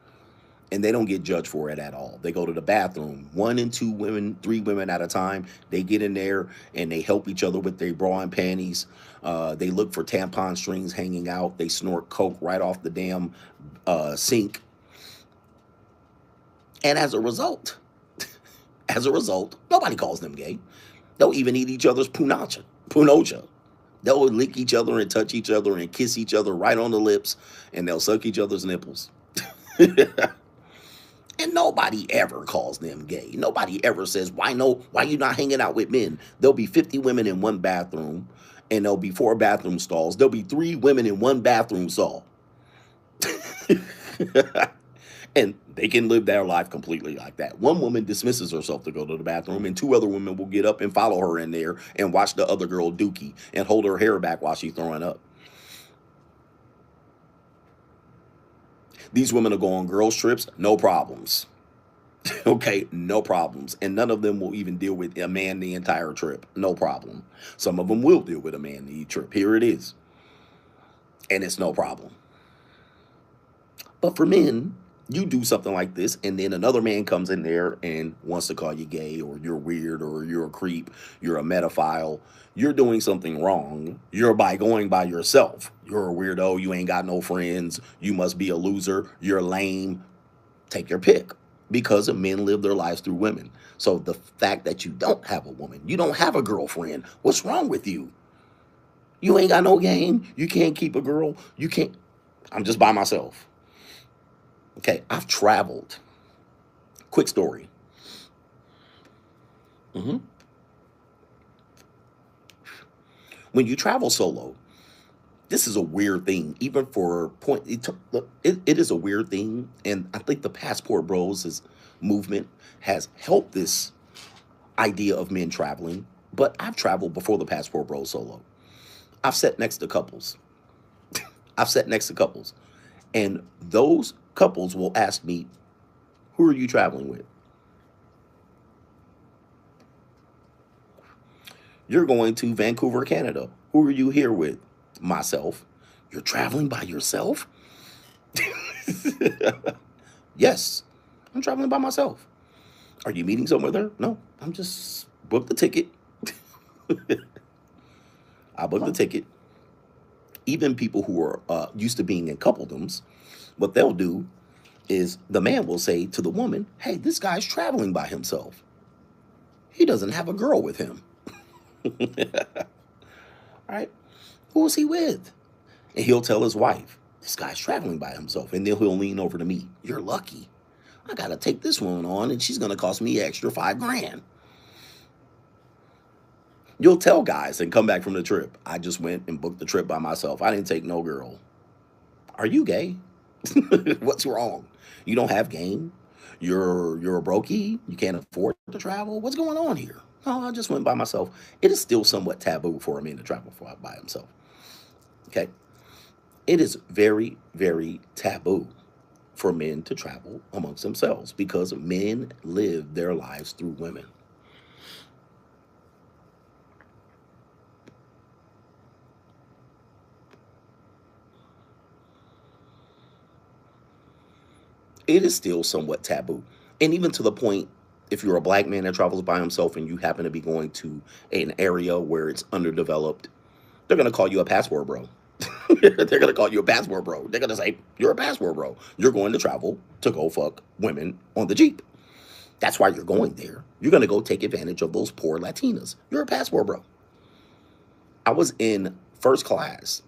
And they don't get judged for it at all. They go to the bathroom, 1 and 2 women, 3 women at a time. They get in there and they help each other with their bra and panties. They look for tampon strings hanging out. They snort coke right off the damn sink. And as a result, nobody calls them gay. They'll even eat each other's punocha. They'll lick each other and touch each other and kiss each other right on the lips, and they'll suck each other's nipples. And nobody ever calls them gay. Nobody ever says, why you not hanging out with men? There'll be 50 women in one bathroom, and there'll be 4 bathroom stalls. There'll be 3 women in one bathroom stall. And they can live their life completely like that. One woman dismisses herself to go to the bathroom, and 2 other women will get up and follow her in there and watch the other girl dookie and hold her hair back while she's throwing up. These women will go on girls' trips, no problems. Okay, no problems. And none of them will even deal with a man the entire trip. No problem. Some of them will deal with a man the trip. Here it is. And it's no problem. But for men, you do something like this, and then another man comes in there and wants to call you gay, or you're weird, or you're a creep, you're a metaphile. You're doing something wrong. You're going by yourself. You're a weirdo. You ain't got no friends. You must be a loser. You're lame. Take your pick. Because men live their lives through women. So the fact that you don't have a woman, you don't have a girlfriend, what's wrong with you? You ain't got no game. You can't keep a girl. You can't. I'm just by myself. Okay, I've traveled. Quick story. When you travel solo, this is a weird thing. Even for it is a weird thing, and I think the Passport Bros' movement has helped this idea of men traveling. But I've traveled before the Passport Bros solo. I've sat next to couples. And those couples will ask me, who are you traveling with? You're going to Vancouver, Canada. Who are you here with? Myself. You're traveling by yourself? Yes, I'm traveling by myself. Are you meeting somewhere there? No, I'm just booked the ticket. I booked the ticket. Even people who are used to being in coupledoms, what they'll do is the man will say to the woman, hey, this guy's traveling by himself. He doesn't have a girl with him. All right. Who is he with? And he'll tell his wife, this guy's traveling by himself. And then he'll lean over to me. You're lucky. I got to take this woman on, and she's going to cost me extra $5,000. You'll tell guys and come back from the trip, I just went and booked the trip by myself. I didn't take no girl. Are you gay? What's wrong? You don't have game? You're a brokey? You can't afford to travel? What's going on here? No, I just went by myself. It is still somewhat taboo for a man to travel by himself. Okay? It is very, very taboo for men to travel amongst themselves because men live their lives through women. It is still somewhat taboo. And even to the point, if you're a black man that travels by himself and you happen to be going to an area where it's underdeveloped, they're going to call you a passport bro. They're going to call you a passport bro. They're going to say, you're a passport bro. You're going to travel to go fuck women on the Jeep. That's why you're going there. You're going to go take advantage of those poor Latinas. You're a passport bro. I was in first class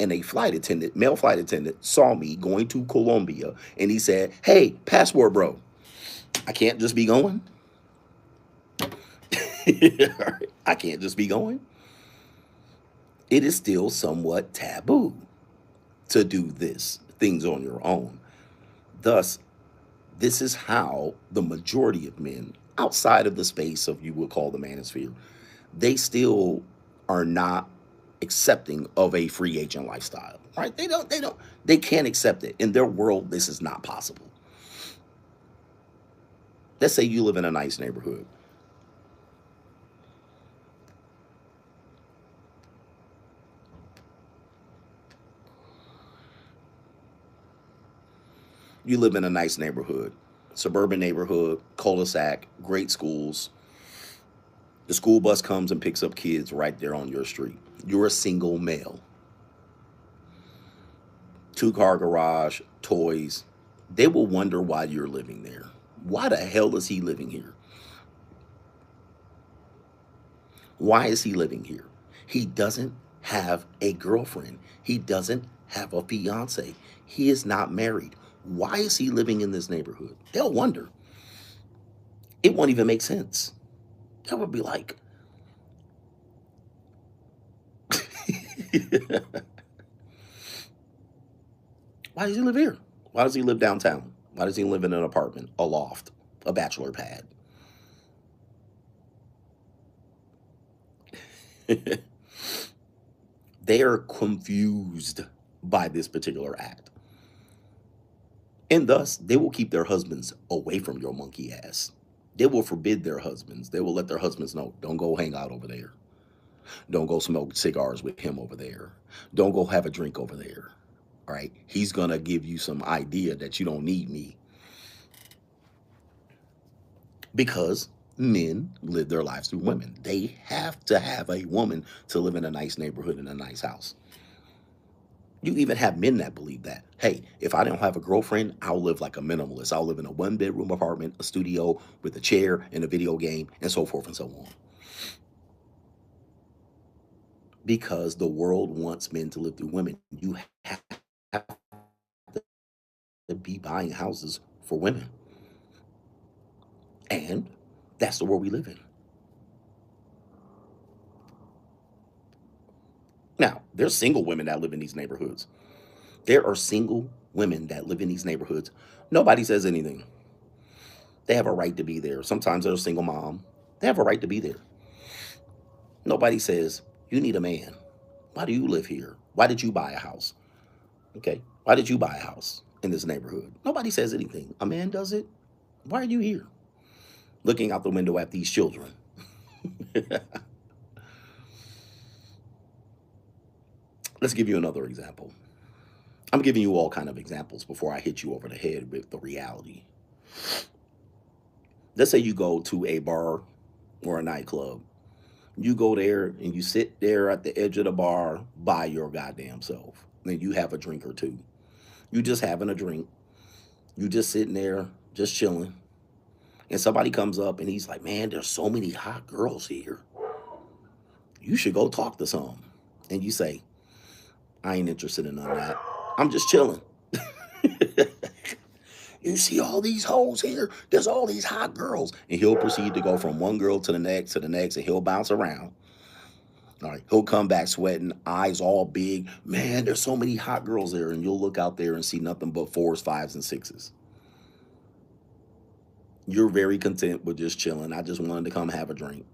And a flight attendant, male flight attendant, saw me going to Colombia, and he said, "Hey, passport, bro. I can't just be going. I can't just be going." It is still somewhat taboo to do this things on your own. Thus, this is how the majority of men outside of the space of you would call the manosphere, they still are not accepting of a free agent lifestyle, right? They can't accept it. In their world, this is not possible. Let's say you live in a nice neighborhood. You live in a nice neighborhood, suburban neighborhood, cul-de-sac, great schools. The school bus comes and picks up kids right there on your street. You're a single male. Two-car garage, toys. They will wonder why you're living there. Why the hell is he living here? Why is he living here? He doesn't have a girlfriend. He doesn't have a fiance. He is not married. Why is he living in this neighborhood? They'll wonder. It won't even make sense. They would be like, why does he live here? Why does he live downtown? Why does he live in an apartment, a loft, a bachelor pad? They are confused by this particular act. And thus, they will keep their husbands away from your monkey ass. They will forbid their husbands. They will let their husbands know, don't go hang out over there. Don't go smoke cigars with him over there. Don't go have a drink over there. All right. He's going to give you some idea that you don't need me. Because men live their lives through women. They have to have a woman to live in a nice neighborhood in a nice house. You even have men that believe that. Hey, if I don't have a girlfriend, I'll live like a minimalist. I'll live in a one-bedroom apartment, a studio with a chair and a video game, and so forth and so on. Because the world wants men to live through women. You have to be buying houses for women. And that's the world we live in. Now, there's single women that live in these neighborhoods. There are single women that live in these neighborhoods. Nobody says anything. They have a right to be there. Sometimes they're a single mom. They have a right to be there. Nobody says, you need a man. Why do you live here? Why did you buy a house? Okay. Why did you buy a house in this neighborhood? Nobody says anything. A man does it. Why are you here? Looking out the window at these children. Let's give you another example. I'm giving you all kind of examples before I hit you over the head with the reality. Let's say you go to a bar or a nightclub. You go there and you sit there at the edge of the bar by your goddamn self. Then you have a drink or two. You just having a drink. You just sitting there, just chilling. And somebody comes up and he's like, man, there's so many hot girls here. You should go talk to some. And you say, I ain't interested in none of that. I'm just chilling. You see all these hoes here? There's all these hot girls. And he'll proceed to go from one girl to the next, and he'll bounce around. All right, he'll come back sweating, eyes all big. Man, there's so many hot girls there. And you'll look out there and see nothing but 4s, 5s, and 6s. You're very content with just chilling. I just wanted to come have a drink.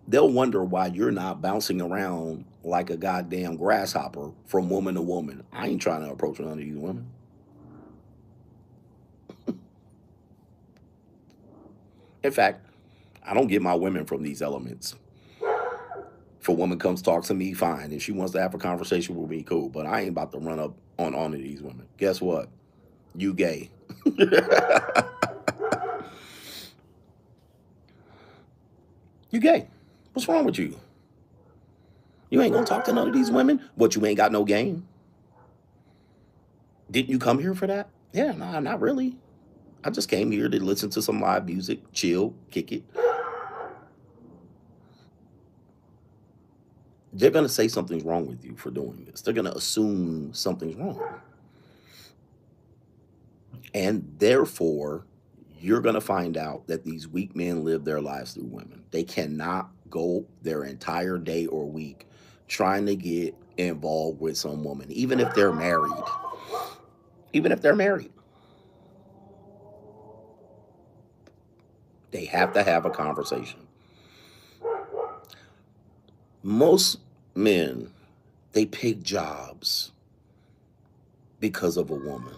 They'll wonder why you're not bouncing around like a goddamn grasshopper from woman to woman. I ain't trying to approach none of these women. In fact, I don't get my women from these elements. If a woman comes talk to me, fine. If she wants to have a conversation with me, cool. But I ain't about to run up on these women. Guess what? You gay. You gay. What's wrong with you? You ain't gonna talk to none of these women? What, you ain't got no game? Didn't you come here for that? Yeah, nah, not really. I just came here to listen to some live music, chill, kick it. They're going to say something's wrong with you for doing this. They're going to assume something's wrong. And therefore, you're going to find out that these weak men live their lives through women. They cannot go their entire day or week trying to get involved with some woman, even if they're married. Even if they're married, they have to have a conversation. Most men, they pick jobs because of a woman,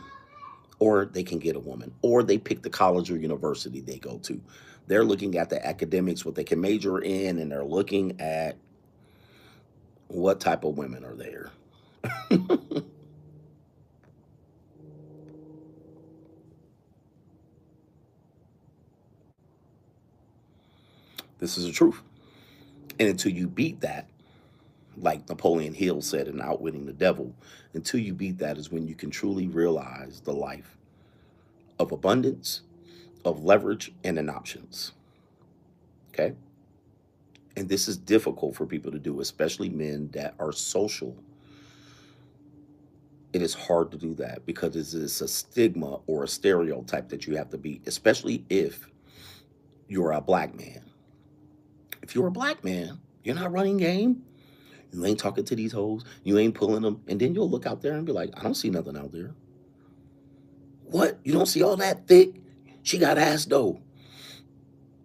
or they can get a woman, or they pick the college or university they go to. They're looking at the academics, what they can major in, and they're looking at what type of women are there. This is the truth. And until you beat that, like Napoleon Hill said in Outwitting the Devil, until you beat that is when you can truly realize the life of abundance, of leverage, and in options. Okay? And this is difficult for people to do, especially men that are social. It is hard to do that because it's a stigma or a stereotype that you have to beat, especially if you're a black man. If you're a black man, you're not running game. You ain't talking to these hoes. You ain't pulling them. And then you'll look out there and be like, I don't see nothing out there. What? You don't see all that thick? She got ass though.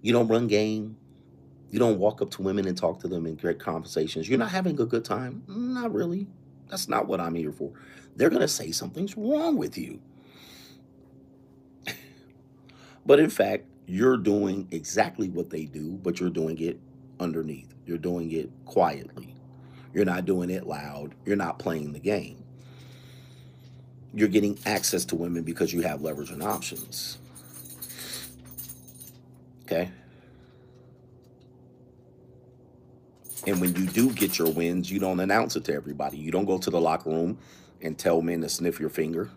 You don't run game. You don't walk up to women and talk to them in great conversations. You're not having a good time. Not really. That's not what I'm here for. They're going to say something's wrong with you. But in fact, you're doing exactly what they do, but you're doing it underneath. You're doing it quietly. You're not doing it loud. You're not playing the game. You're getting access to women because you have leverage and options. Okay? And when you do get your wins, you don't announce it to everybody. You don't go to the locker room and tell men to sniff your finger.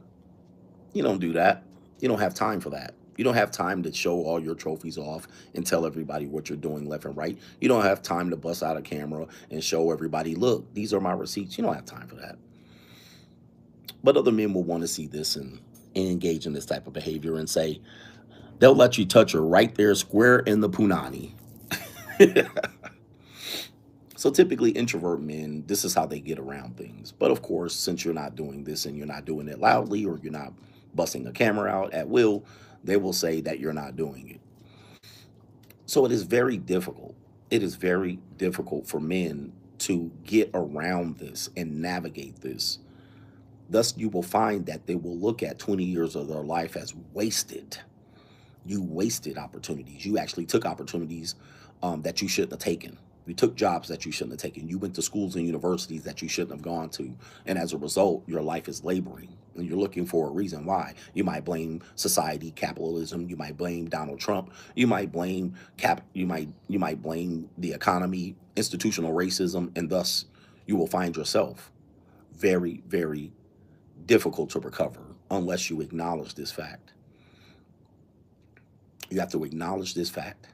You don't do that. You don't have time for that. You don't have time to show all your trophies off and tell everybody what you're doing left and right. You don't have time to bust out a camera and show everybody, look, these are my receipts. You don't have time for that. But other men will want to see this and engage in this type of behavior and say, they'll let you touch her right there, square in the punani. So typically, introvert men, this is how they get around things. But of course, since you're not doing this and you're not doing it loudly or you're not busting a camera out at will, they will say that you're not doing it. So it is very difficult. It is very difficult for men to get around this and navigate this. Thus, you will find that they will look at 20 years of their life as wasted. You wasted opportunities. You actually took opportunities that you shouldn't have taken. You took jobs that you shouldn't have taken. You went to schools and universities that you shouldn't have gone to. And as a result, your life is laboring and you're looking for a reason why. You might blame society, capitalism. You might blame Donald Trump. You might blame you might blame the economy, institutional racism, and thus you will find yourself very, very difficult to recover unless you acknowledge this fact. You have to acknowledge this fact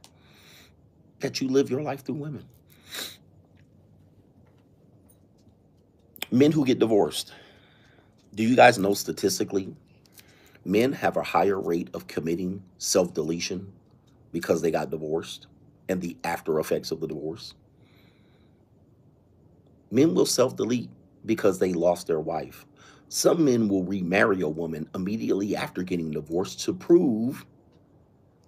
that you live your life through women. Men who get divorced. Do you guys know statistically, men have a higher rate of committing self deletion because they got divorced and the after effects of the divorce? Men will self delete because they lost their wife. Some men will remarry a woman immediately after getting divorced to prove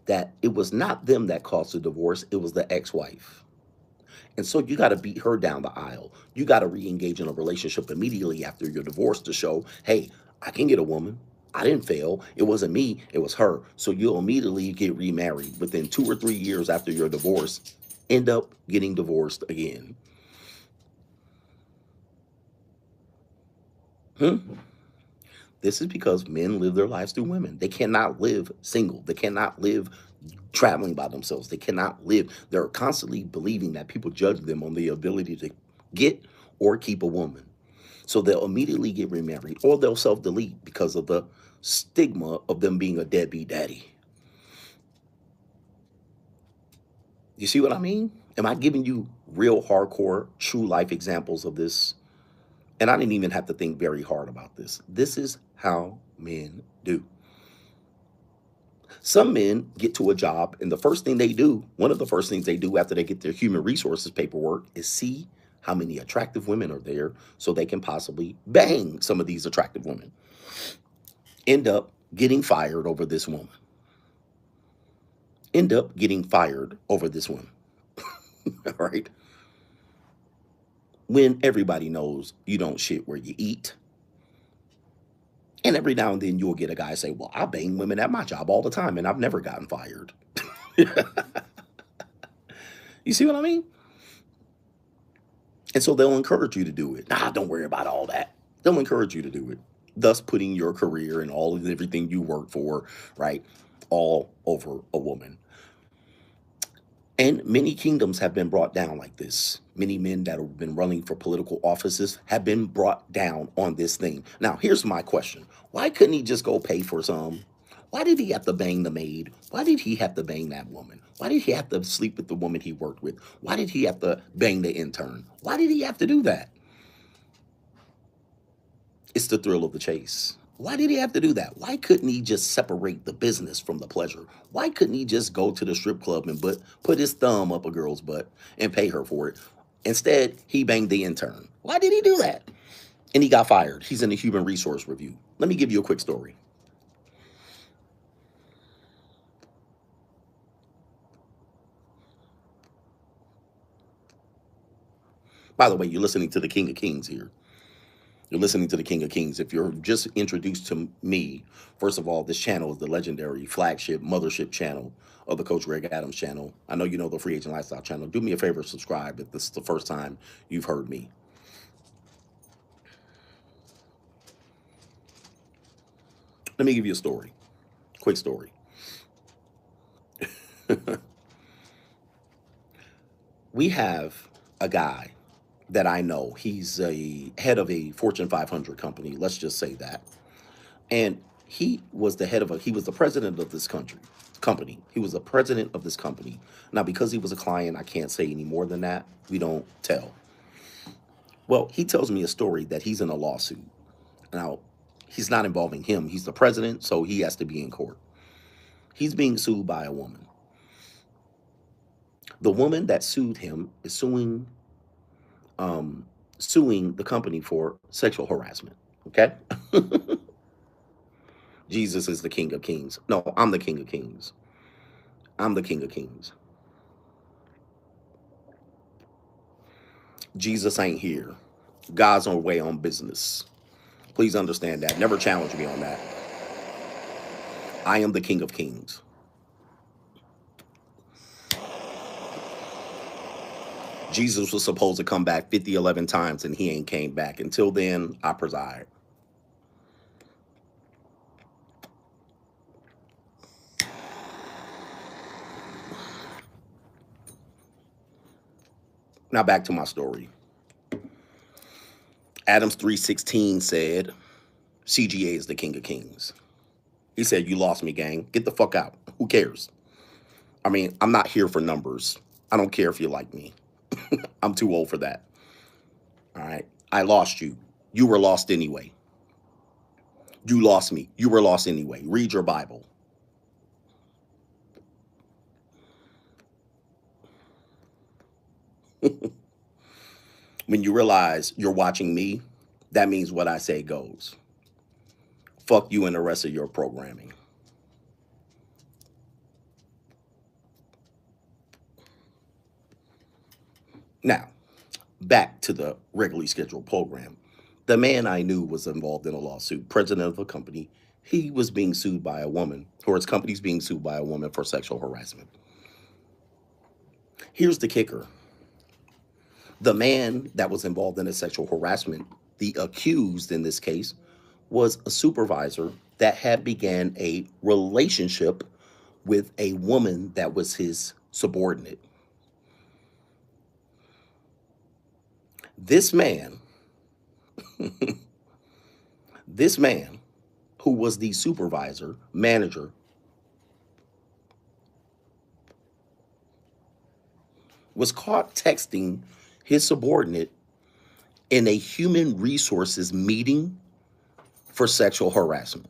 that it was not them that caused the divorce, it was the ex wife. And so you got to beat her down the aisle. You got to re engage in a relationship immediately after your divorce to show, hey, I can get a woman. I didn't fail. It wasn't me, it was her. So you'll immediately get remarried within 2 or 3 years after your divorce, end up getting divorced again. Hmm? This is because men live their lives through women. They cannot live single. They cannot live traveling by themselves. They cannot live. They're constantly believing that people judge them on the ability to get or keep a woman. So they'll immediately get remarried or they'll self delete because of the stigma of them being a deadbeat daddy. You see what I mean? Am I giving you real hardcore, true life examples of this? And I didn't even have to think very hard about this. This is how men do. Some men get to a job, and the first thing they do, one of the first things they do after they get their human resources paperwork, is see how many attractive women are there so they can possibly bang some of these attractive women. End up getting fired over this woman. End up getting fired over this woman. All right. When everybody knows you don't shit where you eat. And every now and then you'll get a guy say, well, I bang women at my job all the time and I've never gotten fired. You see what I mean? And so they'll encourage you to do it. Nah, don't worry about all that. They'll encourage you to do it, thus putting your career and all of everything you work for, right, all over a woman. And many kingdoms have been brought down like this. Many men that have been running for political offices have been brought down on this thing. Now, here's my question. Why couldn't he just go pay for some? Why did he have to bang the maid? Why did he have to bang that woman? Why did he have to sleep with the woman he worked with? Why did he have to bang the intern? Why did he have to do that? It's the thrill of the chase. Why did he have to do that? Why couldn't he just separate the business from the pleasure? Why couldn't he just go to the strip club and put his thumb up a girl's butt and pay her for it? Instead, he banged the intern. Why did he do that? And he got fired. He's in the human resource review. Let me give you a quick story. By the way, you're listening to the King of Kings here. You're listening to the King of Kings. If you're just introduced to me, first of all, this channel is the legendary flagship mothership channel of the Coach Greg Adams channel. I know you know the Free Agent Lifestyle channel. Do me a favor, subscribe if this is the first time you've heard me. Let me give you a story. Quick story. We have a guy that I know. He's a head of a Fortune 500 company. Let's just say that. And he was the president of this company. He was the president of this company. Now, because he was a client, I can't say any more than that. We don't tell. Well, he tells me a story that he's in a lawsuit. Now, he's not involving him. He's the president, so he has to be in court. He's being sued by a woman. The woman that sued him is suing the company for sexual harassment. Okay? Jesus is the King of Kings. No, I'm the King of Kings. I'm the King of Kings. Jesus ain't here. God's on way on business. Please understand that. Never challenge me on that. I am the King of Kings. Jesus was supposed to come back 11 times and he ain't came back. Until then, I preside. Now back to my story. Adams 3:16 said, CGA is the King of Kings. He said, you lost me, gang. Get the fuck out. Who cares? I mean, I'm not here for numbers. I don't care if you like me. I'm too old for that. All right. I lost you. You were lost anyway. You lost me. You were lost anyway. Read your Bible. When you realize you're watching me, that means what I say goes. Fuck you and the rest of your programming. Now, back to the regularly scheduled program. The man I knew was involved in a lawsuit, president of a company. He was being sued by a woman, or his company's being sued by a woman for sexual harassment. Here's the kicker. The man that was involved in the sexual harassment, the accused in this case, was a supervisor that had began a relationship with a woman that was his subordinate. This man, this man who was the supervisor, manager, was caught texting his subordinate in a human resources meeting for sexual harassment.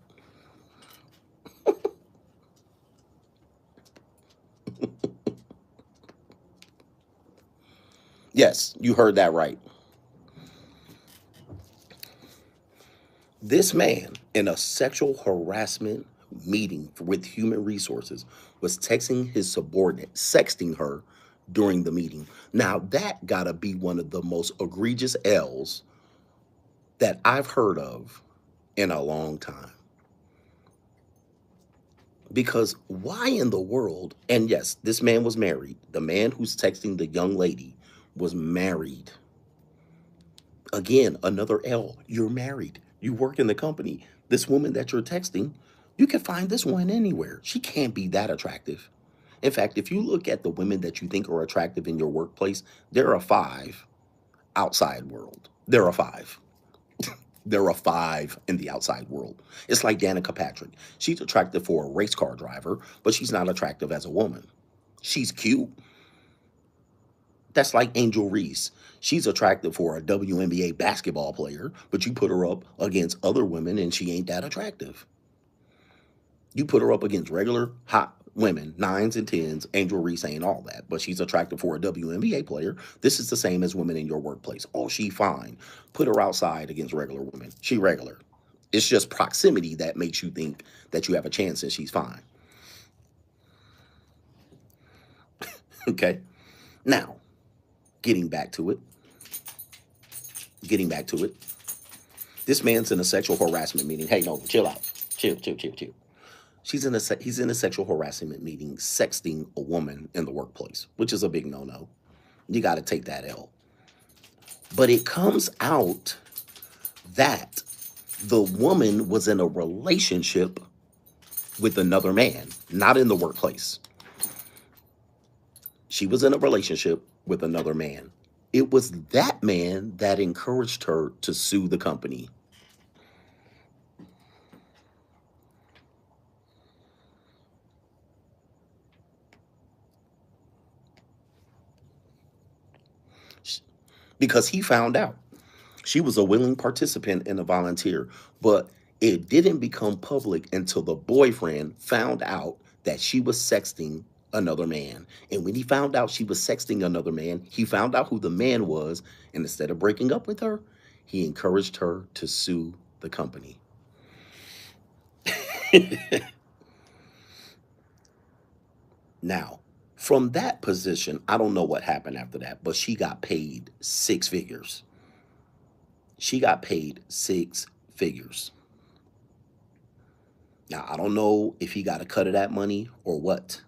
Yes, you heard that right. This man in a sexual harassment meeting with human resources was texting his subordinate, sexting her during the meeting. Now, that gotta be one of the most egregious L's that I've heard of in a long time. Because why in the world? And yes, this man was married. The man who's texting the young lady was married. Again, another L. You're married. You work in the company. This woman that you're texting, you can find this one anywhere. She can't be that attractive. In fact, if you look at the women that you think are attractive in your workplace, there are five outside world. There are five. There are five in the outside world. It's like Danica Patrick. She's attractive for a race car driver, but she's not attractive as a woman. She's cute. That's like Angel Reese. She's attractive for a WNBA basketball player, but you put her up against other women and she ain't that attractive. You put her up against regular hot women, nines and tens. Angel Reese ain't all that, but she's attractive for a WNBA player. This is the same as women in your workplace. Oh, she fine. Put her outside against regular women. She regular. It's just proximity that makes you think that you have a chance and she's fine. Okay. Now, getting back to it. Getting back to it. This man's in a sexual harassment meeting. Hey, no, chill out. Chill, chill, chill, chill. He's in a sexual harassment meeting, sexting a woman in the workplace, which is a big no-no. You got to take that L. But it comes out that the woman was in a relationship with another man, not in the workplace. She was in a relationship with another man. It was that man that encouraged her to sue the company. Because he found out she was a willing participant and a volunteer, but it didn't become public until the boyfriend found out that she was sexting another man. And when he found out she was sexting another man, he found out who the man was. And instead of breaking up with her, he encouraged her to sue the company. Now, from that position, I don't know what happened after that, but she got paid six figures. She got paid six figures. Now, I don't know if he got a cut of that money or what.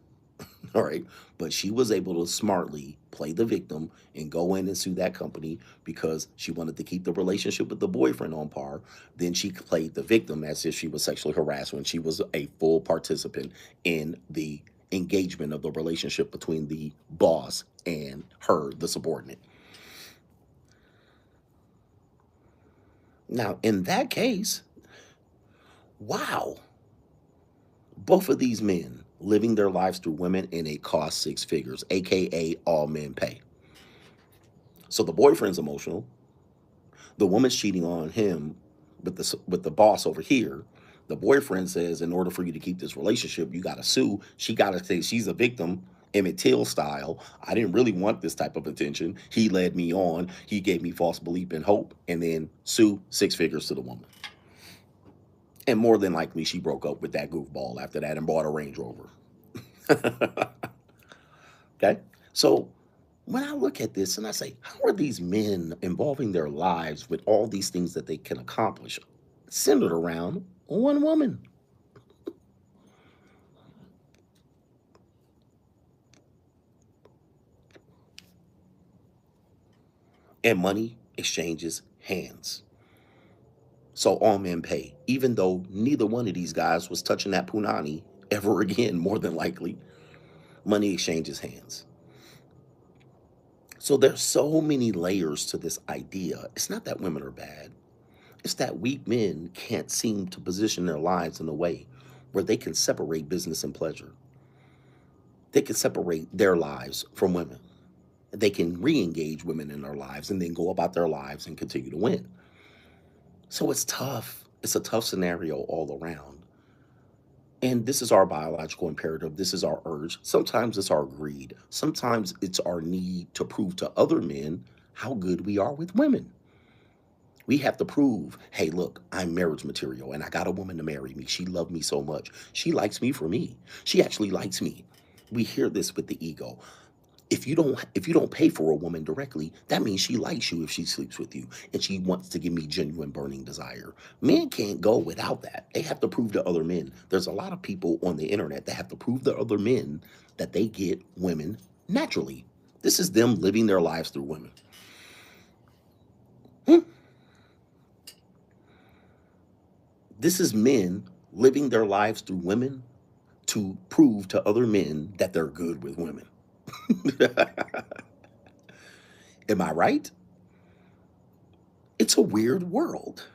All right. But she was able to smartly play the victim and go in and sue that company because she wanted to keep the relationship with the boyfriend on par. Then she played the victim as if she was sexually harassed when she was a full participant in the engagement of the relationship between the boss and her, the subordinate. Now, in that case, wow, both of these men living their lives through women and it costs six figures, aka all men pay. So the boyfriend's emotional. The woman's cheating on him with the boss over here. The boyfriend says, in order for you to keep this relationship, you got to sue. She got to say she's a victim, Emmett Till style. I didn't really want this type of attention. He led me on. He gave me false belief and hope, and then sue six figures to the woman. And more than likely, she broke up with that goofball after that and bought a Range Rover. Okay. So when I look at this and I say, how are these men involving their lives with all these things that they can accomplish centered around one woman? And money exchanges hands. So all men pay, even though neither one of these guys was touching that punani ever again, more than likely. Money exchanges hands. So there's so many layers to this idea. It's not that women are bad. It's that weak men can't seem to position their lives in a way where they can separate business and pleasure. They can separate their lives from women. they can re-engage women in their lives and then go about their lives and continue to win. So it's tough. It's a tough scenario all around. And this is our biological imperative. This is our urge. Sometimes it's our greed. Sometimes it's our need to prove to other men how good we are with women. We have to prove, hey, look, I'm marriage material and I got a woman to marry me. She loved me so much. She likes me for me. She actually likes me. We hear this with the ego. If you don't pay for a woman directly, that means she likes you if she sleeps with you and she wants to give me genuine burning desire. Men can't go without that. They have to prove to other men. There's a lot of people on the internet that have to prove to other men that they get women naturally. This is them living their lives through women. Hmm. This is men living their lives through women to prove to other men that they're good with women. Am I right? It's a weird world.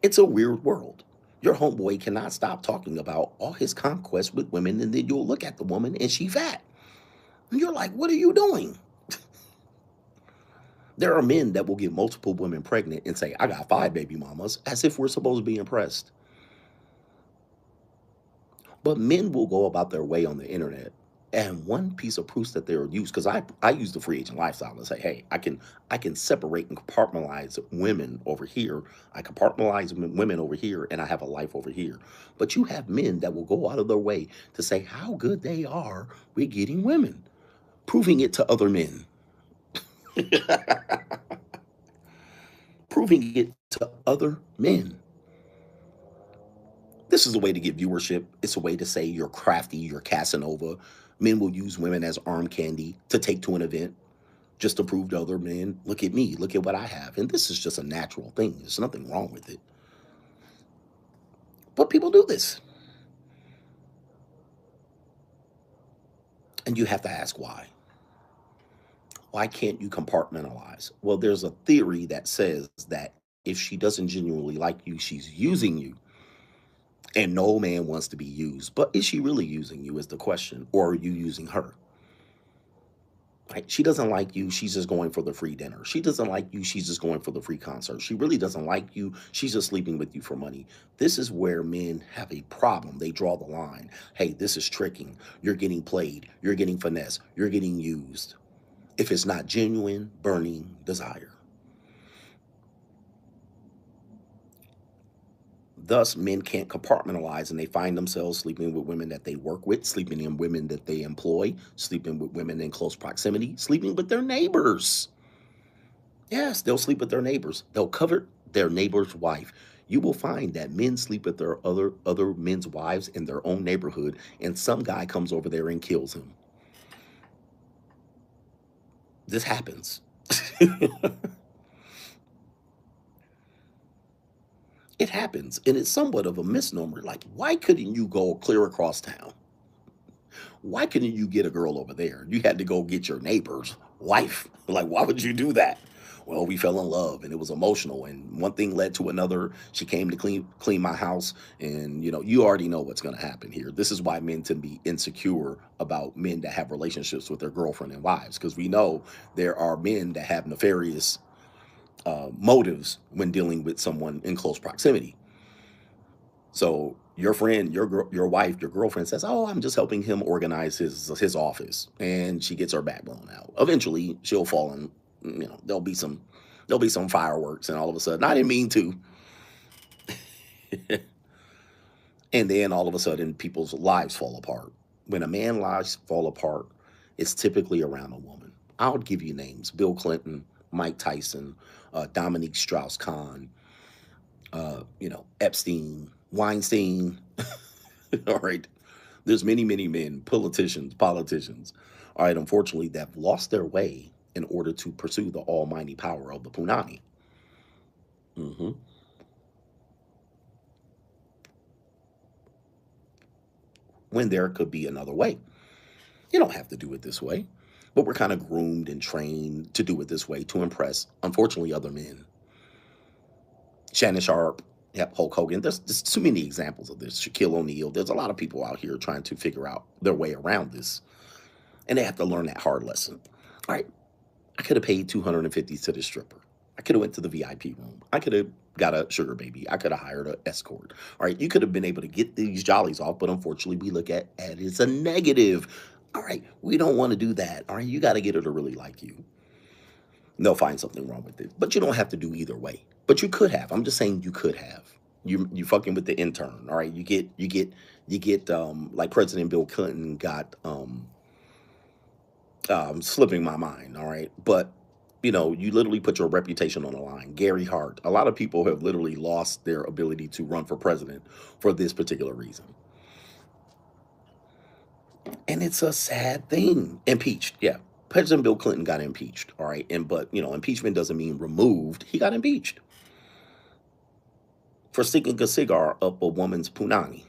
It's a weird world. Your homeboy cannot stop talking about all his conquests with women, and then you'll look at the woman and she fat. And you're like, what are you doing? There are men that will get multiple women pregnant and say, I got 5 baby mamas, as if we're supposed to be impressed. But men will go about their way on the internet. And one piece of proof that they're used, because I use the free agent lifestyle and say, hey, I can separate and compartmentalize women over here. I compartmentalize women over here, and I have a life over here. But you have men that will go out of their way to say how good they are with getting women, proving it to other men, proving it to other men. This is a way to get viewership. It's a way to say you're crafty, you're Casanova. Men will use women as arm candy to take to an event just to prove to other men, look at me, look at what I have. And this is just a natural thing. There's nothing wrong with it. But people do this. And you have to ask why. Why can't you compartmentalize? Well, there's a theory that says that if she doesn't genuinely like you, she's using you. And no man wants to be used. But is she really using you is the question. Or are you using her? Right? She doesn't like you. She's just going for the free dinner. She doesn't like you. She's just going for the free concert. She really doesn't like you. She's just sleeping with you for money. This is where men have a problem. They draw the line. Hey, this is tricking. You're getting played. You're getting finesse. You're getting used. If it's not genuine, burning desire. Thus, men can't compartmentalize and they find themselves sleeping with women that they work with, sleeping in women that they employ, sleeping with women in close proximity, sleeping with their neighbors. Yes, they'll sleep with their neighbors. They'll covet their neighbor's wife. You will find that men sleep with their other men's wives in their own neighborhood, and some guy comes over there and kills him. This happens. It happens, and it's somewhat of a misnomer. Like, why couldn't you go clear across town? Why couldn't you get a girl over there? You had to go get your neighbor's wife. Like, why would you do that? Well, we fell in love and it was emotional, and one thing led to another. She came to clean my house, and you already know what's going to happen here. This is why men tend to be insecure about men that have relationships with their girlfriend and wives, because we know there are men that have nefarious motives when dealing with someone in close proximity. So your friend, your wife, your girlfriend says, "Oh, I'm just helping him organize his office," and she gets her backbone out. Eventually, she'll fall in. There'll be some fireworks, and all of a sudden, I didn't mean to. And then all of a sudden, people's lives fall apart. When a man's lives fall apart, it's typically around a woman. I'll give you names: Bill Clinton, Mike Tyson, Dominique Strauss-Kahn, Epstein, Weinstein. All right. There's many, many men, politicians, all right, unfortunately, that have lost their way in order to pursue the almighty power of the Punani. hmm When there could be another way. You don't have to do it this way, but we're kind of groomed and trained to do it this way to impress, unfortunately, other men. Shannon Sharp, yep, Hulk Hogan. There's too many examples of this. Shaquille O'Neal. There's a lot of people out here trying to figure out their way around this, and they have to learn that hard lesson. All right, I could have paid 250 to the stripper. I could have went to the VIP room. I could have got a sugar baby. I could have hired an escort. All right, you could have been able to get these jollies off, but unfortunately, we look at it as a negative. All right, we don't want to do that. All right, you got to get her to really like you. They'll find something wrong with it, but you don't have to do either way. But you could have. I'm just saying you could have. You fucking with the intern. All right, you get like President Bill Clinton got slipping my mind, all right? But you literally put your reputation on the line. Gary Hart, a lot of people have literally lost their ability to run for president for this particular reason. And it's a sad thing. Impeached, yeah. President Bill Clinton got impeached, all right? And but impeachment doesn't mean removed. He got impeached for sticking a cigar up a woman's punani.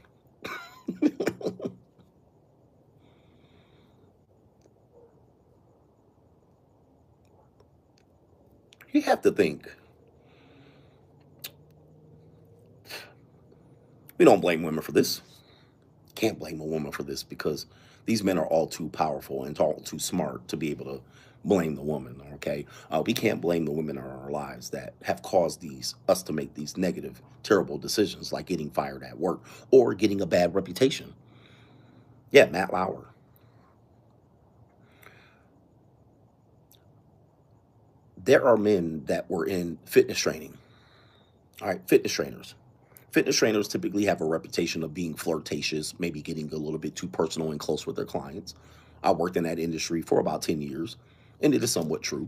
You have to think. We don't blame women for this. Can't blame a woman for this because these men are all too powerful and all too smart to be able to blame the woman. Okay, we can't blame the women in our lives that have caused us to make these negative, terrible decisions, like getting fired at work or getting a bad reputation. Yeah, Matt Lauer. There are men that were in fitness training. All right, fitness trainers. Fitness trainers typically have a reputation of being flirtatious, maybe getting a little bit too personal and close with their clients. I worked in that industry for about 10 years, and it is somewhat true.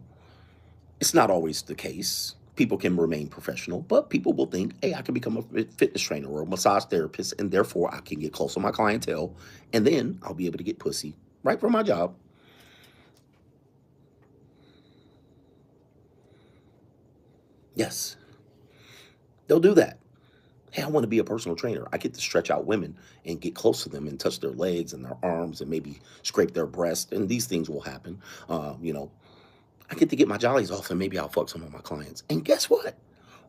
It's not always the case. People can remain professional, but people will think, hey, I can become a fitness trainer or a massage therapist, and therefore I can get close to my clientele, and then I'll be able to get pussy right for my job. Yes, they'll do that. Hey, I want to be a personal trainer. I get to stretch out women and get close to them and touch their legs and their arms and maybe scrape their breast. And these things will happen. I get to get my jollies off and maybe I'll fuck some of my clients. And guess what?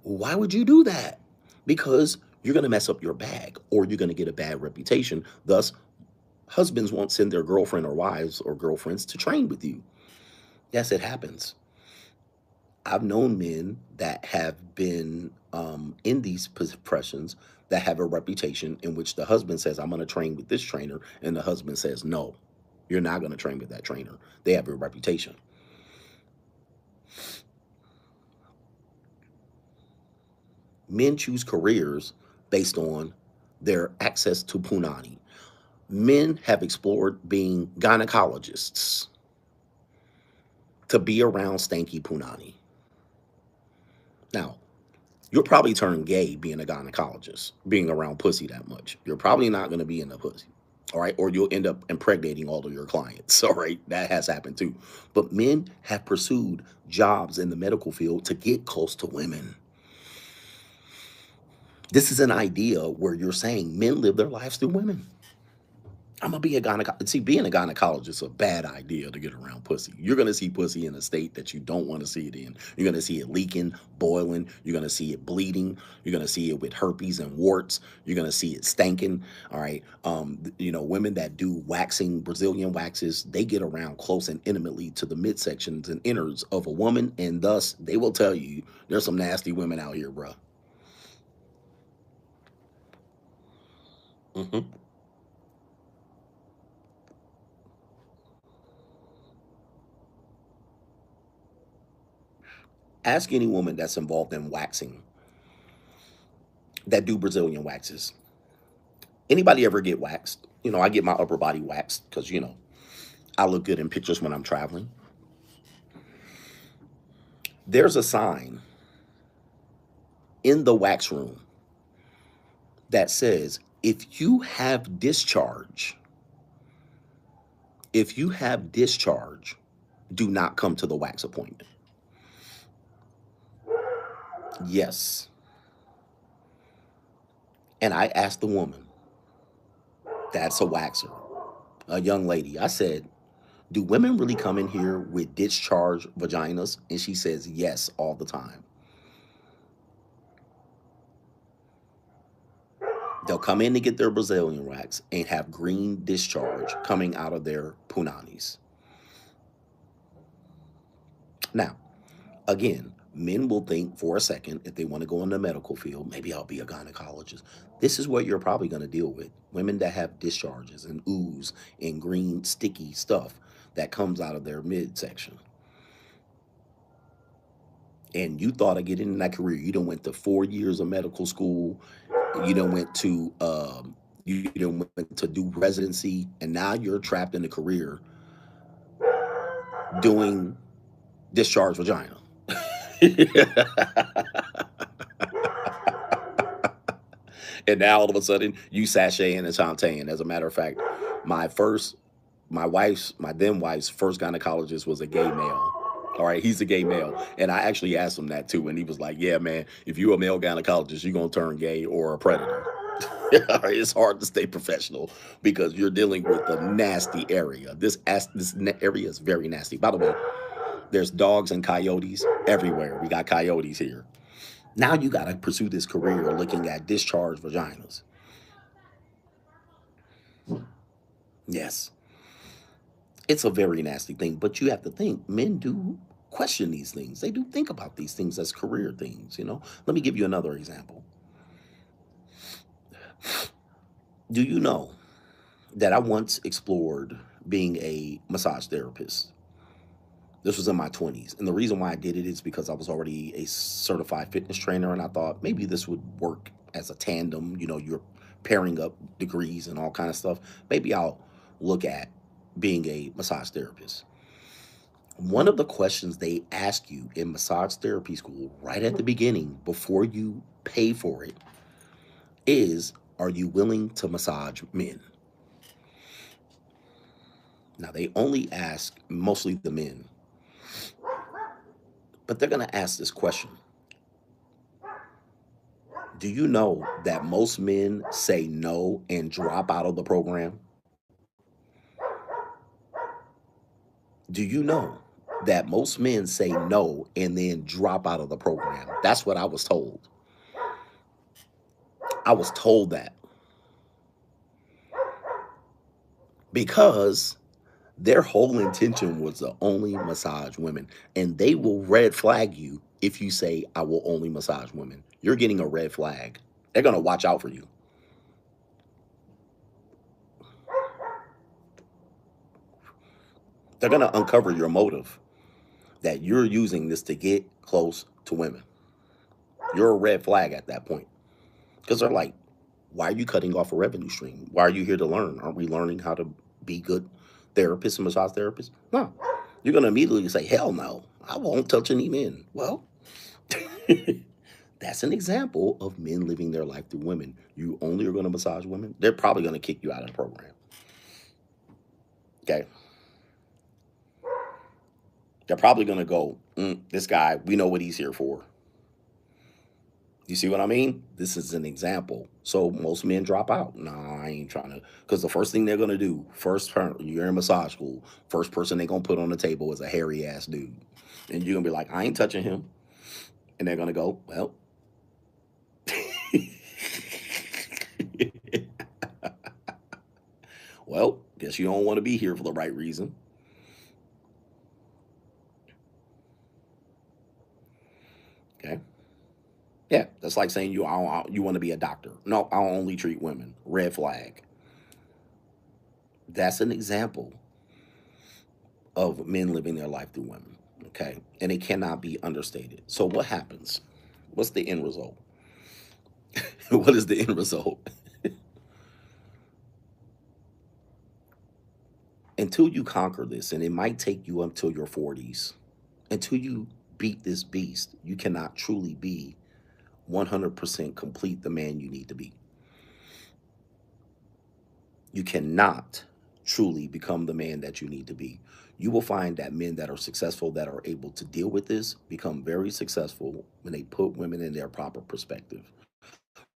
Why would you do that? Because you're going to mess up your bag or you're going to get a bad reputation. Thus, husbands won't send their girlfriend or wives or girlfriends to train with you. Yes, it happens. I've known men that have been in these professions that have a reputation in which the husband says, I'm going to train with this trainer. And the husband says, no, you're not going to train with that trainer. They have a reputation. Men choose careers based on their access to punani. Men have explored being gynecologists to be around stanky punani. Now, you'll probably turn gay being a gynecologist, being around pussy that much. You're probably not going to be in the pussy. All right. Or you'll end up impregnating all of your clients. All right. That has happened too. But men have pursued jobs in the medical field to get close to women. This is an idea where you're saying men live their lives through women. I'm gonna be a gynecologist. See, being a gynecologist is a bad idea to get around pussy. You're gonna see pussy in a state that you don't want to see it in. You're gonna see it leaking, boiling. You're gonna see it bleeding. You're gonna see it with herpes and warts. You're gonna see it stanking. All right. Women that do waxing, Brazilian waxes, they get around close and intimately to the midsections and innards of a woman, and thus they will tell you there's some nasty women out here, bruh. hmm Ask any woman that's involved in waxing that do Brazilian waxes. Anybody ever get waxed? I get my upper body waxed because I look good in pictures when I'm traveling. There's a sign in the wax room that says, if you have discharge, do not come to the wax appointment. Yes. And I asked the woman, that's a waxer, a young lady. I said, do women really come in here with discharged vaginas? And she says, yes, all the time. They'll come in to get their Brazilian wax and have green discharge coming out of their punanis. Now, again, men will think for a second if they want to go in the medical field, maybe I'll be a gynecologist. This is what you're probably going to deal with. Women that have discharges and ooze and green sticky stuff that comes out of their midsection. And you thought of getting in that career. You done went to 4 years of medical school. You done went to you done went to do residency, and now you're trapped in a career doing discharge vagina. And now all of a sudden you sashaying and chanteing. As a matter of fact, my first, my then wife's first gynecologist was a gay male. All right, he's a gay male, and I actually asked him that too, and he was like, "Yeah, man, if you're a male gynecologist, you're gonna turn gay or a predator." It's hard to stay professional because you're dealing with a nasty area. This area is very nasty. By the way, there's dogs and coyotes everywhere. We got coyotes here. Now you got to pursue this career looking at discharged vaginas. Yes, it's a very nasty thing, but you have to think men do question these things. They do think about these things as career things, you know? Let me give you another example. Do you know that I once explored being a massage therapist? This was in my 20s. And the reason why I did it is because I was already a certified fitness trainer. And I thought maybe this would work as a tandem. You know, you're pairing up degrees and all kind of stuff. Maybe I'll look at being a massage therapist. One of the questions they ask you in massage therapy school right at the beginning before you pay for it is, are you willing to massage men? Now, they only ask mostly the men, but they're going to ask this question. Do you know that most men say no and drop out of the program? Do you know that most men say no and then drop out of the program? That's what I was told. I was told that because their whole intention was to only massage women, and they will red flag you if you say, I will only massage women. You're getting a red flag. They're going to watch out for you. They're going to uncover your motive that you're using this to get close to women. You're a red flag at that point because they're like, why are you cutting off a revenue stream? Why are you here to learn? Aren't we learning how to be good therapists and massage therapists? No. You're going to immediately say, hell no, I won't touch any men. Well, that's an example of men living their life through women. You only are going to massage women. They're probably going to kick you out of the program. Okay. They're probably going to go, this guy, we know what he's here for. You see what I mean? This is an example. So most men drop out. No, I ain't trying to. Because the first thing they're going to do, you're in massage school, first person they're going to put on the table is a hairy ass dude. And you're going to be like, I ain't touching him. And they're going to go, well, well, guess you don't want to be here for the right reason. Okay. Yeah, that's like saying you want to be a doctor. No, I'll only treat women. Red flag. That's an example of men living their life through women. Okay. And it cannot be understated. So what happens? What's the end result? What is the end result? Until you conquer this, and it might take you until your 40s, until you beat this beast, you cannot truly be 100% complete the man you need to be. You cannot truly become the man that you need to be. You will find that men that are successful, that are able to deal with this, become very successful when they put women in their proper perspective,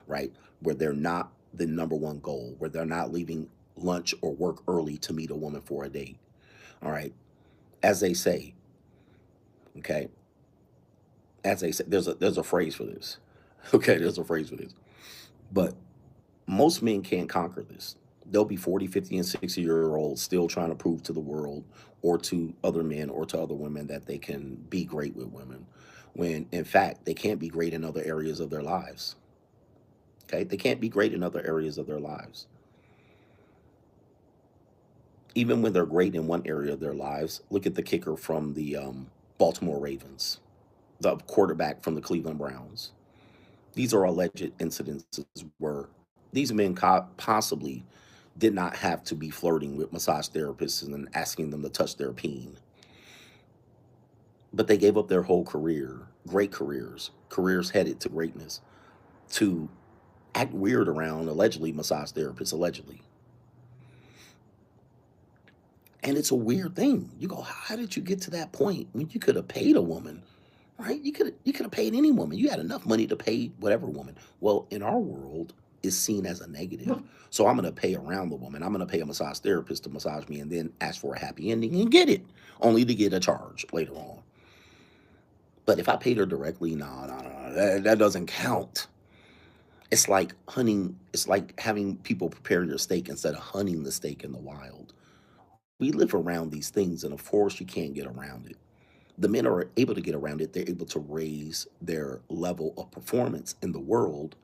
right? Where they're not the number one goal, where they're not leaving lunch or work early to meet a woman for a date. All right. As they say, okay, as they say, there's a phrase for this. Okay, there's a phrase for this. But most men can't conquer this They'll be 40, 50, and 60-year-olds still trying to prove to the world or to other men or to other women that they can be great with women, when in fact they can't be great in other areas of their lives. Okay, they can't be great in other areas of their lives. Even when they're great in one area of their lives, look at the kicker from the Baltimore Ravens, the quarterback from the Cleveland Browns. These are alleged incidences where these men possibly did not have to be flirting with massage therapists and asking them to touch their peen. But they gave up their whole career, great careers, careers headed to greatness, to act weird around allegedly massage therapists, allegedly. And it's a weird thing. You go, how did you get to that point when you could have paid a woman, right? You could have paid any woman. You had enough money to pay whatever woman. Well, in our world, it's seen as a negative. So I'm gonna pay around the woman. I'm gonna pay a massage therapist to massage me and then ask for a happy ending and get it, only to get a charge later on. But if I paid her directly, no, that doesn't count. It's like hunting. It's like having people prepare your steak instead of hunting the steak in the wild. We live around these things, and of course, you can't get around it. The men are able to get around it. They're able to raise their level of performance in the world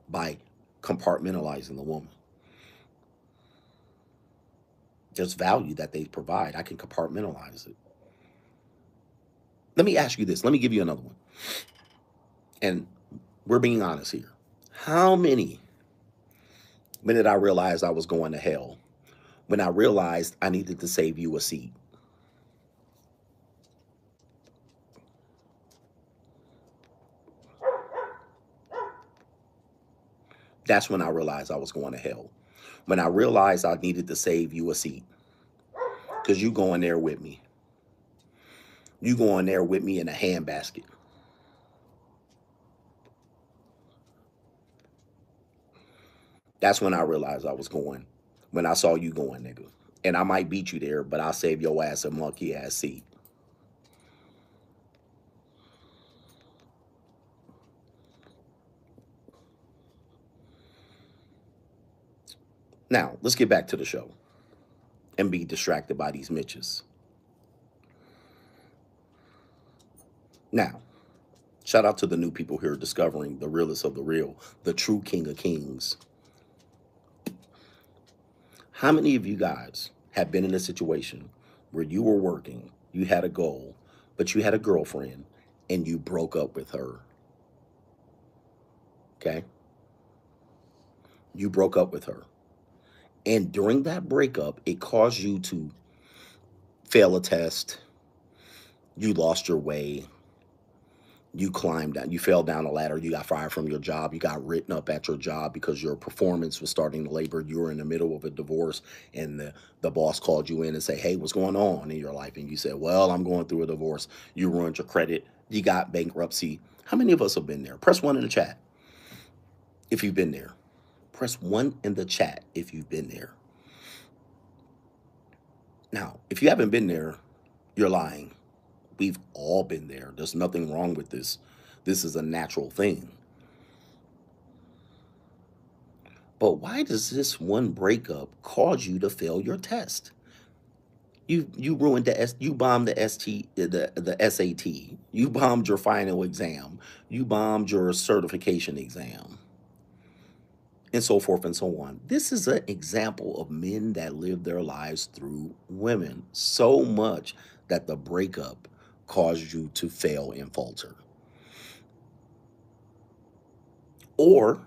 by compartmentalizing the woman. There's value that they provide. I can compartmentalize it. Let me ask you this. Let me give you another one. And we're being honest here. How many, when did I realize I was going to hell? When I realized I needed to save you a seat. That's when I realized I was going to hell. When I realized I needed to save you a seat. Because you going there with me. You going there with me in a handbasket. That's when I realized I was going. When I saw you going, nigga. And I might beat you there, but I'll save your ass a monkey ass seat. Now, let's get back to the show and be distracted by these Mitches. Now, shout out to the new people here discovering the realest of the real, the true king of kings. How many of you guys have been in a situation where you were working, you had a goal, but you had a girlfriend and you broke up with her? Okay? You broke up with her. And during that breakup, it caused you to fail a test, you lost your way, you climbed down, you fell down a ladder, you got fired from your job, you got written up at your job because your performance was starting to labor, you were in the middle of a divorce, and the boss called you in and say, hey, what's going on in your life? And you said, well, I'm going through a divorce. You ruined your credit, you got bankruptcy. How many of us have been there? Press one in the chat if you've been there. Press one in the chat if you've been there. Now, if you haven't been there, you're lying. We've all been there. There's nothing wrong with this. This is a natural thing. But why does this one breakup cause you to fail your test? You ruined you bombed the SAT. You bombed your final exam. You bombed your certification exam. And so forth and so on. This is an example of men that live their lives through women so much that the breakup caused you to fail and falter. Or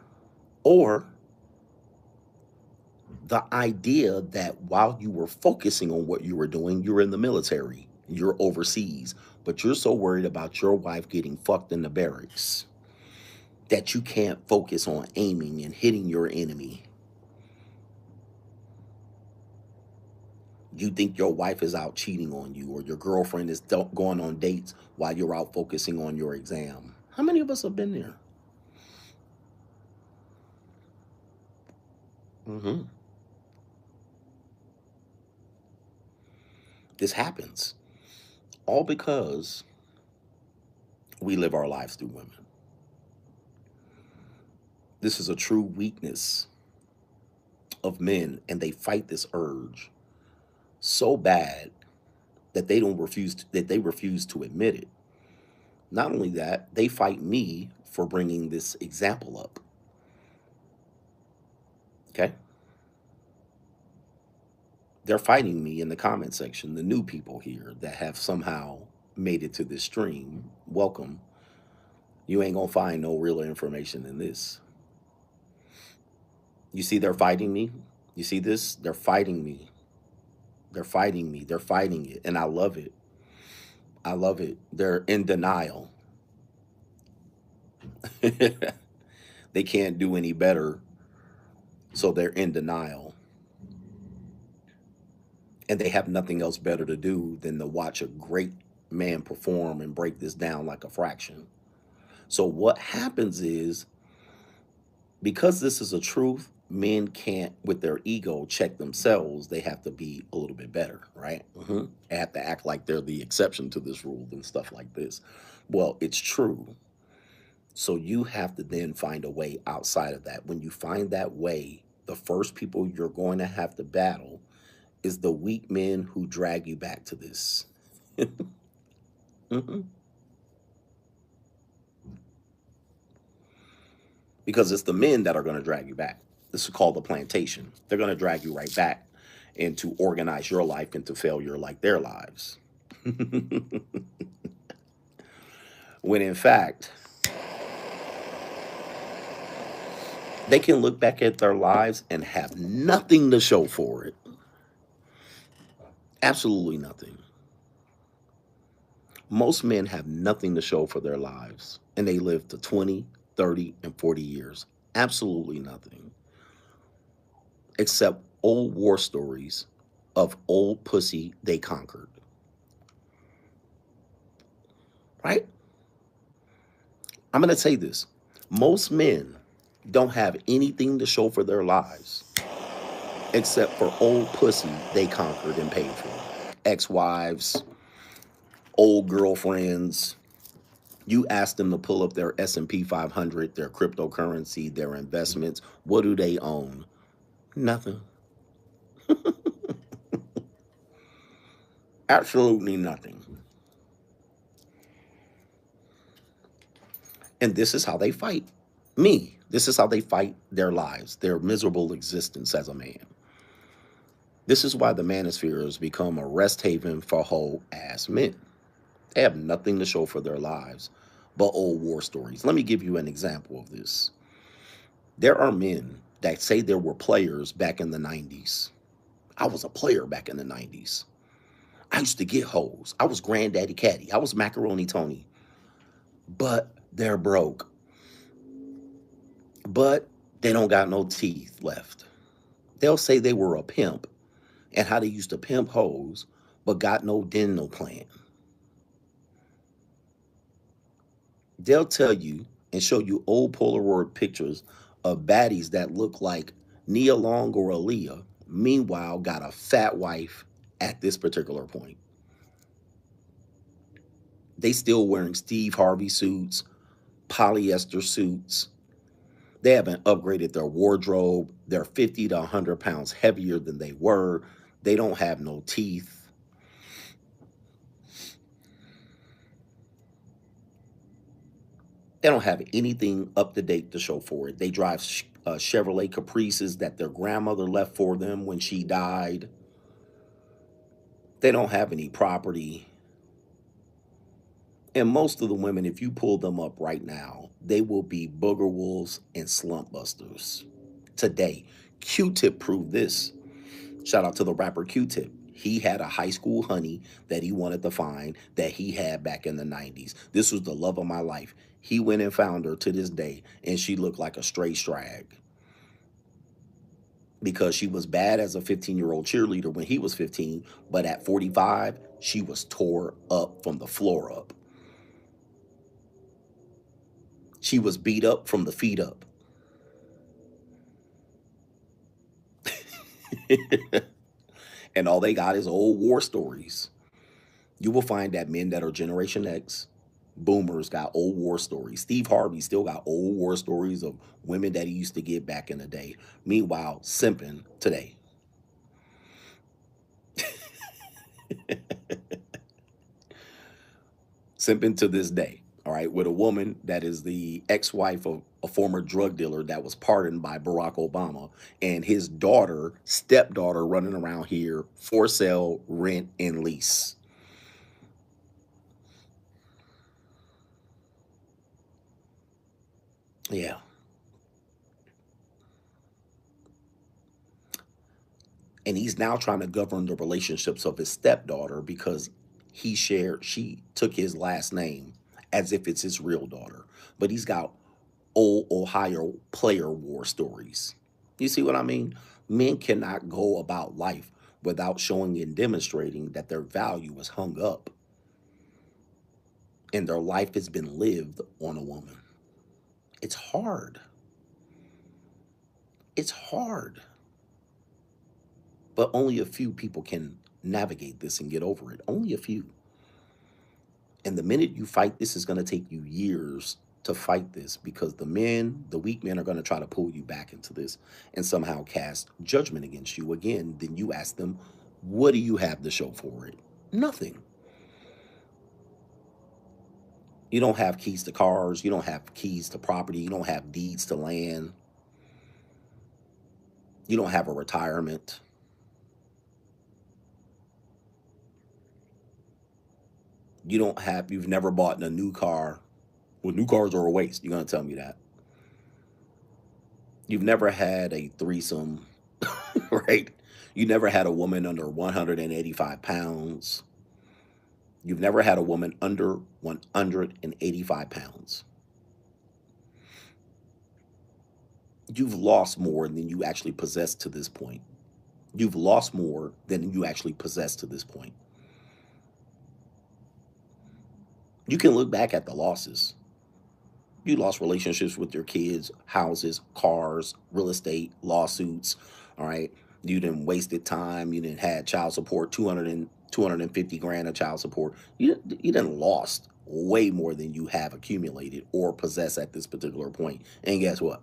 the idea that while you were focusing on what you were doing, you're in the military, you're overseas, but you're so worried about your wife getting fucked in the barracks that you can't focus on aiming and hitting your enemy. You think your wife is out cheating on you, or your girlfriend is going on dates while you're out focusing on your exam. How many of us have been there? Mm-hmm. This happens all because we live our lives through women. This is a true weakness of men, and they fight this urge so bad that they refuse to admit it. Not only that, they fight me for bringing this example up. Okay? They're fighting me in the comment section. The new people here that have somehow made it to this stream, welcome. You ain't gonna find no real information in this. You see, they're fighting me. You see this? They're fighting me. They're fighting me. They're fighting it. And I love it. I love it. They're in denial. They can't do any better. So they're in denial. And they have nothing else better to do than to watch a great man perform and break this down like a fraction. So what happens is, because this is a truth, men can't, with their ego, check themselves. They have to be a little bit better, right? They have to act like they're the exception to this rule and stuff like this. Well, it's true. So you have to then find a way outside of that. When you find that way, the first people you're going to have to battle is the weak men who drag you back to this. Mhm. Because it's the men that are going to drag you back. This is called the plantation. They're going to drag you right back and to organize your life into failure like their lives. When in fact, they can look back at their lives and have nothing to show for it. Absolutely nothing. Most men have nothing to show for their lives, and they live to 20, 30, and 40 years. Absolutely nothing. Except old war stories of old pussy they conquered. Right? I'm going to say this. Most men don't have anything to show for their lives except for old pussy they conquered and paid for. Ex-wives, old girlfriends. You ask them to pull up their S&P 500, their cryptocurrency, their investments. What do they own? Nothing. Absolutely nothing. And this is how they fight me. This is how they fight their lives, their miserable existence as a man. This is why the manosphere has become a rest haven for whole ass men. They have nothing to show for their lives but old war stories. Let me give you an example of this. There are men that say there were players back in the 90s. I was a player back in the 90s. I used to get hoes. I was Granddaddy Caddy. I was Macaroni Tony. But they're broke. But they don't got no teeth left. They'll say they were a pimp and how they used to pimp hoes, but got no dental plan. They'll tell you and show you old Polaroid pictures of baddies that look like Nia Long or Aaliyah, meanwhile got a fat wife at this particular point. They still wearing Steve Harvey suits, polyester suits. They haven't upgraded their wardrobe. They're 50 to 100 pounds heavier than they were. They don't have no teeth. They don't have anything up to date to show for it. They drive Chevrolet Caprices that their grandmother left for them when she died. They don't have any property. And most of the women, if you pull them up right now, they will be booger wolves and slump busters. Today, Q-Tip proved this. Shout out to the rapper Q-Tip. He had a high school honey that he wanted to find that he had back in the 90s. This was the love of my life. He went and found her to this day, and she looked like a stray strag because she was bad as a 15-year-old cheerleader when he was 15, but at 45, she was tore up from the floor up. She was beat up from the feet up. And all they got is old war stories. You will find that men that are Generation X, boomers got old war stories. Steve Harvey still got old war stories of women that he used to get back in the day. Meanwhile, simping today. Simping to this day. All right, with a woman that is the ex-wife of a former drug dealer that was pardoned by Barack Obama, and his daughter, stepdaughter, running around here for sale, rent, and lease. Yeah. And he's now trying to govern the relationships of his stepdaughter because she took his last name as if it's his real daughter. But he's got old Ohio player war stories. You see what I mean? Men cannot go about life without showing and demonstrating that their value is hung up and their life has been lived on a woman. It's hard. It's hard. But only a few people can navigate this and get over it. Only a few. And the minute you fight this, is going to take you years to fight this because the weak men, are going to try to pull you back into this and somehow cast judgment against you again. Then you ask them, what do you have to show for it? Nothing. You don't have keys to cars. You don't have keys to property. You don't have deeds to land. You don't have a retirement. You've never bought a new car. Well, new cars are a waste. You're going to tell me that. You've never had a threesome, right? You never had a woman under 185 pounds. You've never had a woman under 185 pounds. You've lost more than you actually possess to this point. You've lost more than you actually possess to this point. You can look back at the losses. You lost relationships with your kids, houses, cars, real estate, lawsuits. All right. You didn't wasted time. You didn't had child support, 250 grand of child support. You didn't lost way more than you have accumulated or possess at this particular point. And guess what?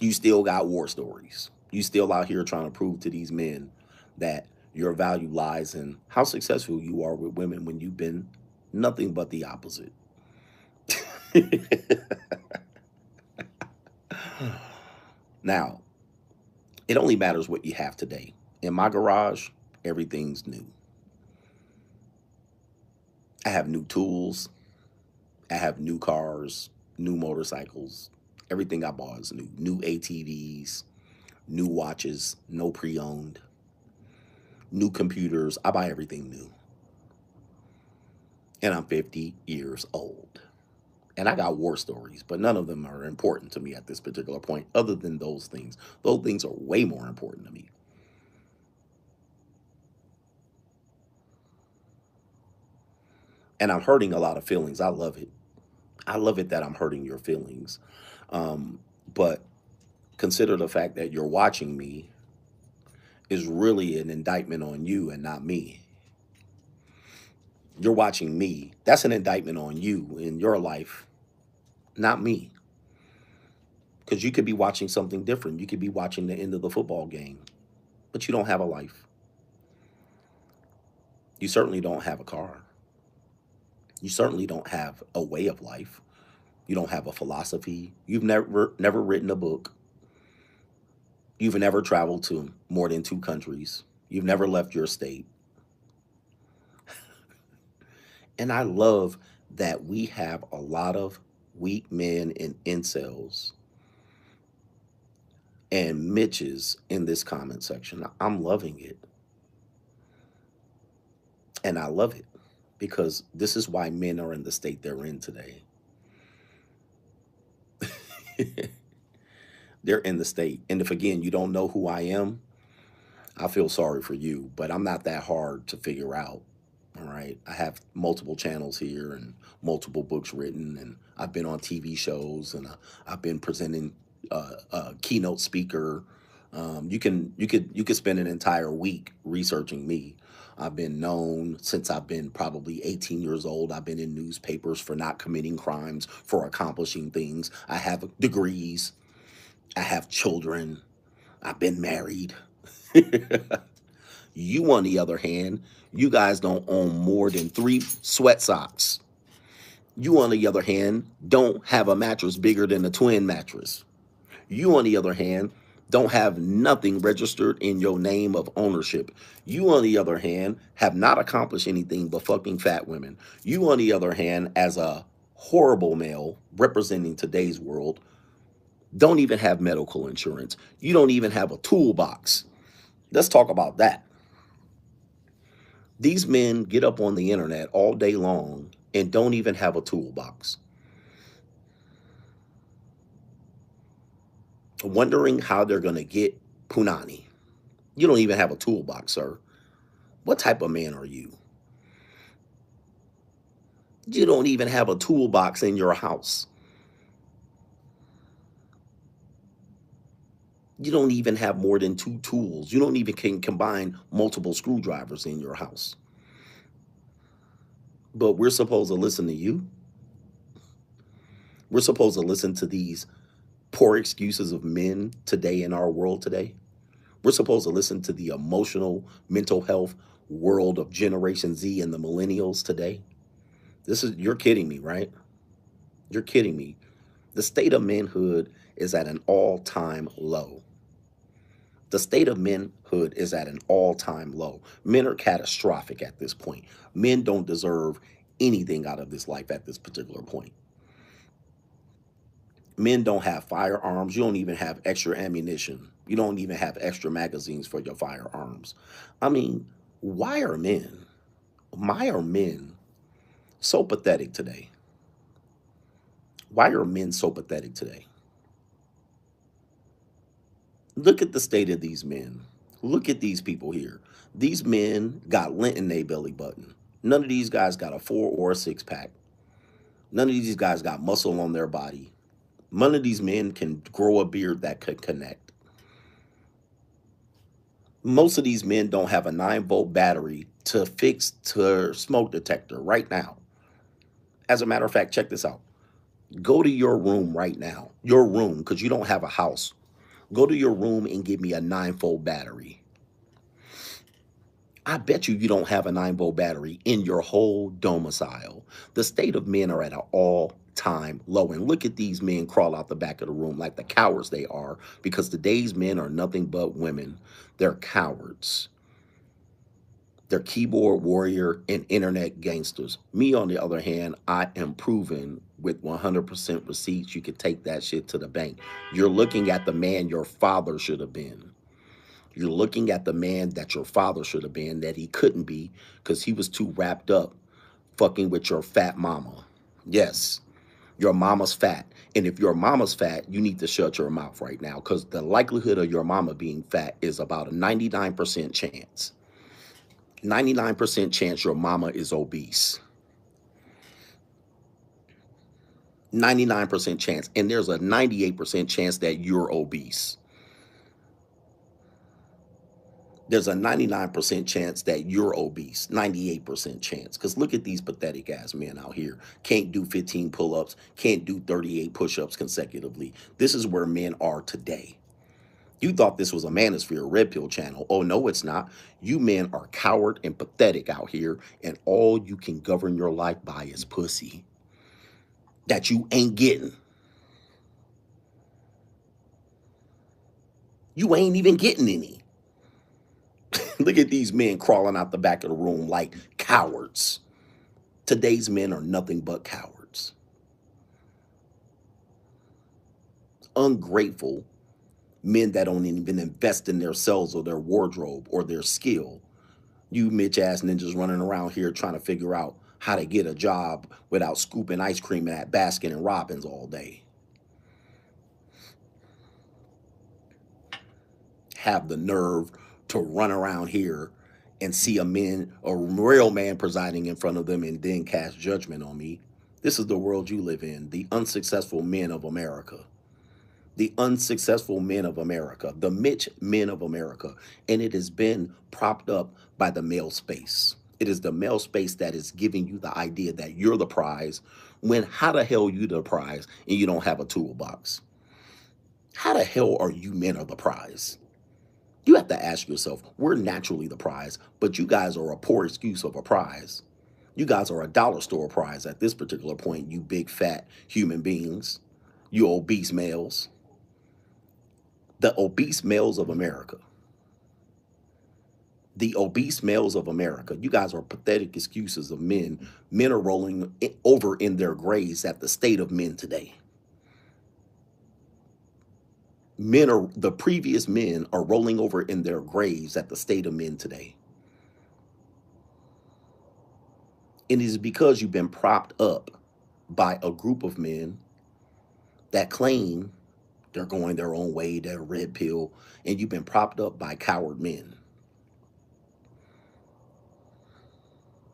You still got war stories. You still out here trying to prove to these men that your value lies in how successful you are with women when you've been nothing but the opposite. Now, it only matters what you have today. In my garage, everything's new. I have new tools. I have new cars, new motorcycles. Everything I bought is new. New ATVs, new watches, no pre owned, new computers. I buy everything new. And I'm 50 years old. And I got war stories, but none of them are important to me at this particular point, other than those things. Those things are way more important to me. And I'm hurting a lot of feelings. I love it. I love it that I'm hurting your feelings. But consider the fact that you're watching me is really an indictment on you and not me. You're watching me. That's an indictment on you in your life, not me. Because you could be watching something different. You could be watching the end of the football game, but you don't have a life. You certainly don't have a car. You certainly don't have a way of life. You don't have a philosophy. You've never written a book. You've never traveled to more than 2 countries. You've never left your state. And I love that we have a lot of weak men and incels and Mitches in this comment section. I'm loving it. And I love it because this is why men are in the state they're in today. They're in the state. And if again you don't know who I am, I feel sorry for you, but I'm not that hard to figure out. All right. I have multiple channels here and multiple books written, and I've been on TV shows, and I've been presenting a keynote speaker You could spend an entire week researching me. I've been known since I've been probably 18 years old. I've been in newspapers for not committing crimes, for accomplishing things. I have degrees. I have children. I've been married. You, on the other hand, you guys don't own more than 3 sweat socks. You, on the other hand, don't have a mattress bigger than a twin mattress. You, on the other hand, don't have nothing registered in your name of ownership. You, on the other hand, have not accomplished anything but fucking fat women. You, on the other hand, as a horrible male representing today's world, don't even have medical insurance. You don't even have a toolbox. Let's talk about that. These men get up on the internet all day long and don't even have a toolbox, wondering how they're going to get punani. You don't even have a toolbox, sir. What type of man are you? You don't even have a toolbox in your house. You don't even have more than 2 tools. You don't even can combine multiple screwdrivers in your house. But we're supposed to listen to you. We're supposed to listen to these poor excuses of men today in our world today. We're supposed to listen to the emotional, mental health world of Generation Z and the millennials today. You're kidding me, right? You're kidding me. The state of manhood is at an all time low. The state of manhood is at an all time low. Men are catastrophic at this point. Men don't deserve anything out of this life at this particular point. Men don't have firearms. You don't even have extra ammunition. You don't even have extra magazines for your firearms. I mean, why are men, why are men so pathetic today? Why are men so pathetic today? Look at the state of these men. Look at these people here. These men got lint in their belly button. None of these guys got a 4 or a 6 pack. None of these guys got muscle on their body. None of these men can grow a beard that could connect. Most of these men don't have a 9-volt battery to fix their smoke detector right now. As a matter of fact, check this out. Go to your room right now. Your room, because you don't have a house. Go to your room and give me a 9-volt battery. I bet you don't have a 9-volt battery in your whole domicile. The state of men are at an all-time low. And look at these men crawl out the back of the room like the cowards they are, because today's men are nothing but women. They're cowards. They're keyboard warrior and internet gangsters. Me, on the other hand, I am proven with 100% receipts. You can take that shit to the bank. You're looking at the man your father should have been. You're looking at the man that your father should have been, that he couldn't be because he was too wrapped up fucking with your fat mama. Yes, your mama's fat. And if your mama's fat, you need to shut your mouth right now, because the likelihood of your mama being fat is about a 99% chance. 99% chance your mama is obese. 99% chance. And there's a 98% chance that you're obese. There's a 99% chance that you're obese. 98% chance. Because look at these pathetic ass men out here. Can't do 15 pull-ups. Can't do 38 push-ups consecutively. This is where men are today. You thought this was a manosphere red pill channel. Oh, no, it's not. You men are coward and pathetic out here, and all you can govern your life by is pussy that you ain't getting. You ain't even getting any. Look at these men crawling out the back of the room like cowards. Today's men are nothing but cowards. Ungrateful men that don't even invest in themselves or their wardrobe or their skill. You Mitch ass ninjas running around here trying to figure out how to get a job without scooping ice cream at Baskin and Robbins all day. Have the nerve to run around here and see a real man presiding in front of them and then cast judgment on me. This is the world you live in, the unsuccessful men of America. The unsuccessful men of America, the Mitch men of America. And it has been propped up by the male space. It is the male space that is giving you the idea that you're the prize, when how the hell you the prize and you don't have a toolbox? How the hell are you men of the prize? You have to ask yourself, we're naturally the prize, but you guys are a poor excuse of a prize. You guys are a dollar store prize at this particular point, you big fat human beings, you obese males. The obese males of America. The obese males of America. You guys are pathetic excuses of men. Men are rolling over in their graves at the state of men today. The previous men are rolling over in their graves at the state of men today. And it is because you've been propped up by a group of men that claim they're going their own way, they're red pill, and you've been propped up by coward men.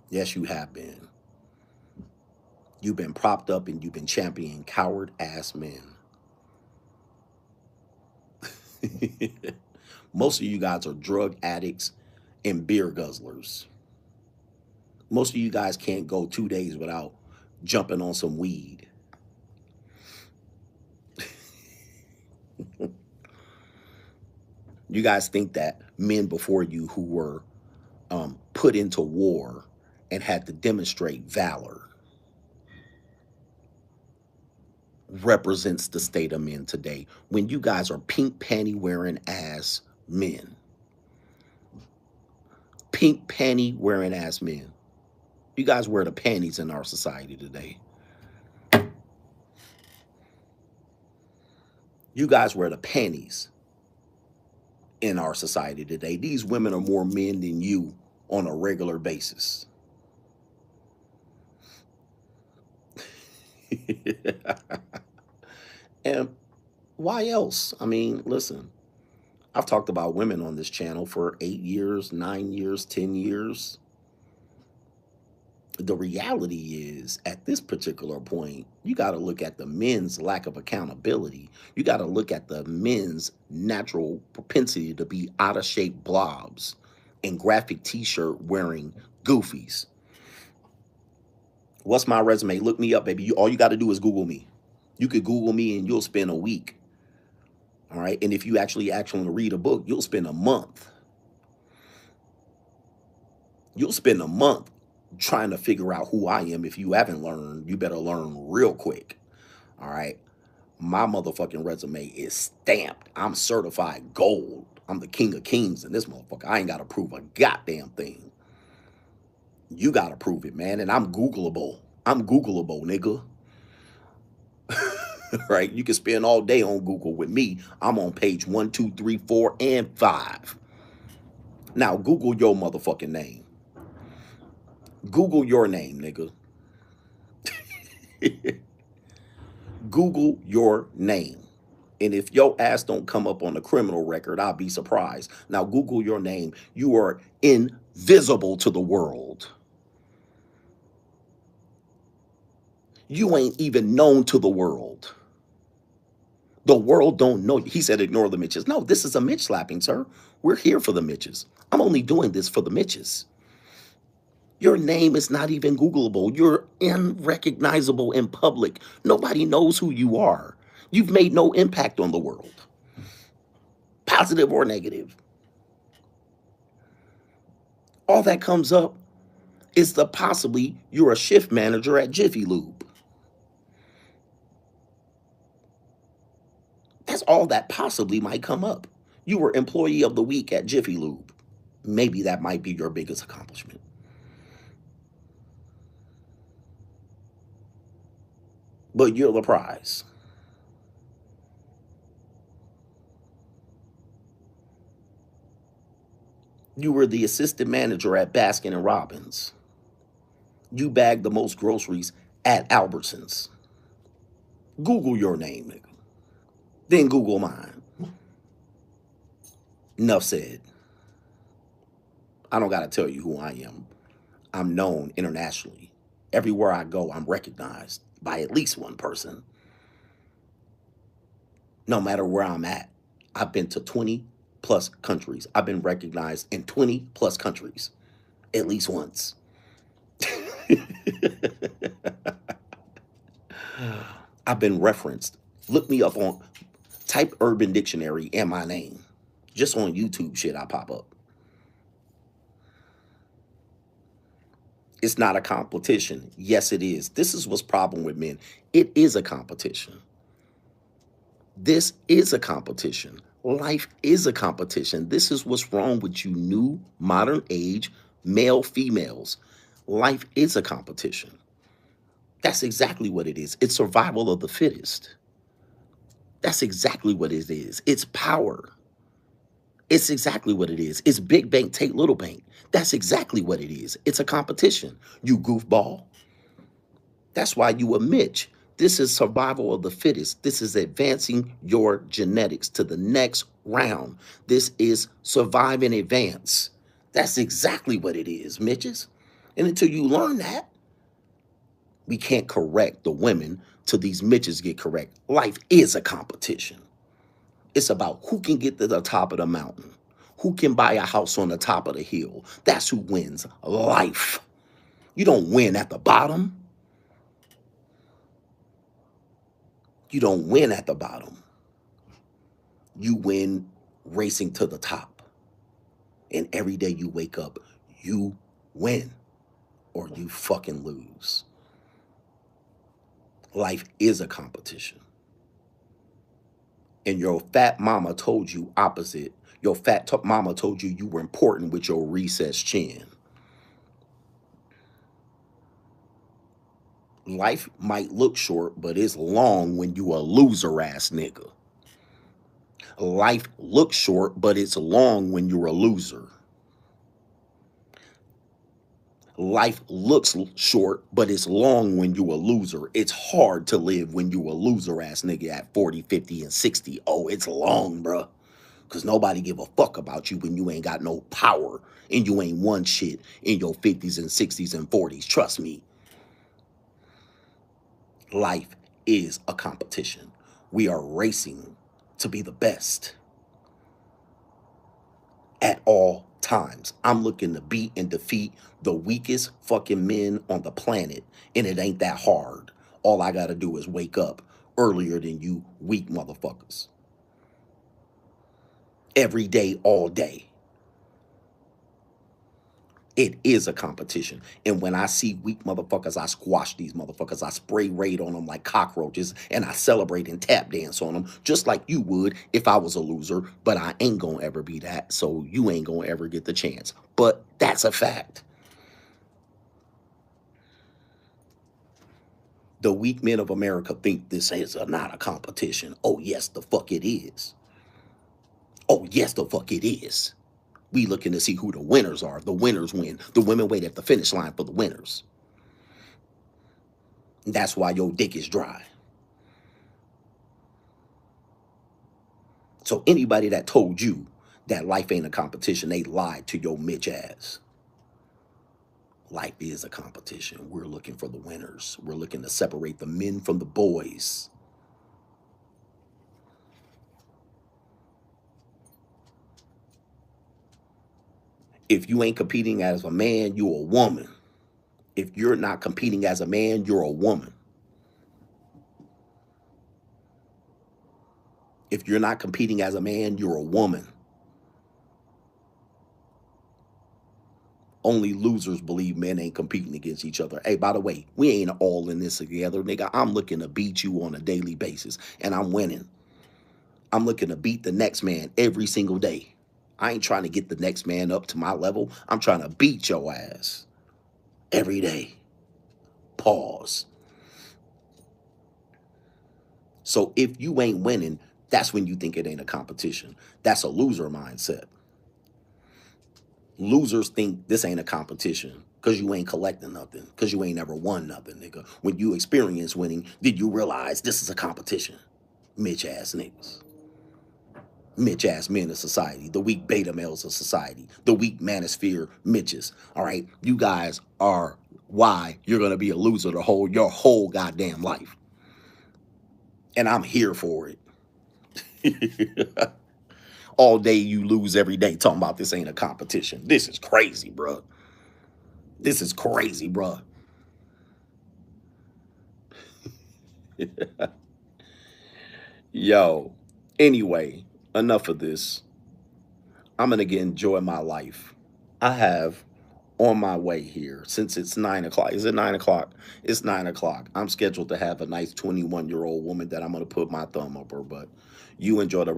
Yes, you have been. You've been propped up and you've been championing coward ass men. Most of you guys are drug addicts and beer guzzlers. Most of you guys can't go 2 days without jumping on some weed. You guys think that men before you who were put into war and had to demonstrate valor represents the state of men today, when you guys are pink panty wearing ass men. Pink panty wearing ass men. You guys wear the panties in our society today. You guys wear the panties in our society today. These women are more men than you on a regular basis. And why else? I mean, listen, I've talked about women on this channel for 8 years, 9 years, 10 years. The reality is, at this particular point, you got to look at the men's lack of accountability. You got to look at the men's natural propensity to be out of shape blobs and graphic t-shirt wearing goofies. What's my resume? Look me up, baby. All you got to do is Google me. You could Google me and you'll spend a week. All right. And if you actually read a book, you'll spend a month. You'll spend a month trying to figure out who I am. If you haven't learned, you better learn real quick. All right. My motherfucking resume is stamped. I'm certified gold. I'm the king of kings in this motherfucker. I ain't got to prove a goddamn thing. You got to prove it, man. And I'm Googleable. I'm Googleable, nigga. Right? You can spend all day on Google with me. I'm on page 1, 2, 3, 4, and 5. Now, Google your motherfucking name. Google your name, nigga. Google your name. And if your ass don't come up on the criminal record, I'll be surprised. Now, Google your name. You are invisible to the world. You ain't even known to the world. The world don't know you. He said, ignore the Mitches. No, this is a Mitch slapping, sir. We're here for the Mitches. I'm only doing this for the Mitches. Your name is not even Googleable. You're unrecognizable in public. Nobody knows who you are. You've made no impact on the world, positive or negative. All that comes up is the possibly you're a shift manager at Jiffy Lube. That's all that possibly might come up. You were employee of the week at Jiffy Lube. Maybe that might be your biggest accomplishment. But you're the prize. You were the assistant manager at Baskin and Robbins. You bagged the most groceries at Albertsons. Google your name, nigga. Then Google mine. Enough said. I don't got to tell you who I am. I'm known internationally. Everywhere I go, I'm recognized by at least one person. no matter where I'm at. I've been to 20 plus countries. I've been recognized in 20 plus countries at least once. I've been referenced. Look me up on, type Urban Dictionary and my name. Just on YouTube shit, I pop up. It's not a competition. Yes, it is. This is what's problem with men. It is a competition. This is a competition. Life is a competition. This is what's wrong with you new modern age male females. Life is a competition. That's exactly what it is. It's survival of the fittest. That's exactly what it is. It's power. It's exactly what it is. It's big bank, take little bank. That's exactly what it is. It's a competition, you goofball. That's why you a Mitch. This is survival of the fittest. This is advancing your genetics to the next round. This is survive and advance. That's exactly what it is, Mitches. And until you learn that, we can't correct the women till these Mitches get correct. Life is a competition. It's about who can get to the top of the mountain, who can buy a house on the top of the hill. That's who wins life. You don't win at the bottom. You don't win at the bottom. You win racing to the top. And every day you wake up, you win or you fucking lose. Life is a competition. And your fat mama told you opposite. Your fat mama told you you were important with your recessed chin. Life might look short, but it's long when you a loser ass nigga. Life looks short, but it's long when you're a loser. Life looks short, but it's long when you a loser. It's hard to live when you a loser ass nigga at 40, 50, and 60. Oh, it's long, bruh. Because nobody give a fuck about you when you ain't got no power and you ain't won shit in your 50s and 60s and 40s. Trust me. Life is a competition. We are racing to be the best at all times. I'm looking to beat and defeat the weakest fucking men on the planet, and it ain't that hard. All I gotta do is wake up earlier than you weak motherfuckers. Every day, all day. It is a competition. And when I see weak motherfuckers, I squash these motherfuckers. I spray raid on them like cockroaches and I celebrate and tap dance on them just like you would if I was a loser. But I ain't gonna ever be that. So you ain't gonna ever get the chance. But that's a fact. The weak men of America think this is not a competition. Oh, yes, the fuck it is. Oh, yes, the fuck it is. We looking to see who the winners are. The winners win. The women wait at the finish line for the winners. That's why your dick is dry. So anybody that told you that life ain't a competition, they lied to your Mitch ass. Life is a competition. We're looking for the winners. We're looking to separate the men from the boys. If you ain't competing as a man, you're a woman. If you're not competing as a man, you're a woman. If you're not competing as a man, you're a woman. Only losers believe men ain't competing against each other. Hey, by the way, we ain't all in this together, nigga. I'm looking to beat you on a daily basis, and I'm winning. I'm looking to beat the next man every single day. I ain't trying to get the next man up to my level. I'm trying to beat your ass every day. Pause. So if you ain't winning, that's when you think it ain't a competition. That's a loser mindset. Losers think this ain't a competition because you ain't collecting nothing, because you ain't never won nothing, nigga. When you experience winning, did you realize this is a competition? Mitch ass niggas. Mitch ass men of society, the weak beta males of society, the weak manosphere Mitches. All right, you guys are why you're gonna be a loser your whole goddamn life, and I'm here for it. All day you lose every day talking about this ain't a competition. This is crazy, bro. This is crazy, bro. Yo, anyway, enough of this. I'm going to get enjoy my life. I have on my way here since it's 9 o'clock. Is it 9 o'clock? It's 9 o'clock. I'm scheduled to have a nice 21-year-old woman that I'm going to put my thumb up her, but you enjoy the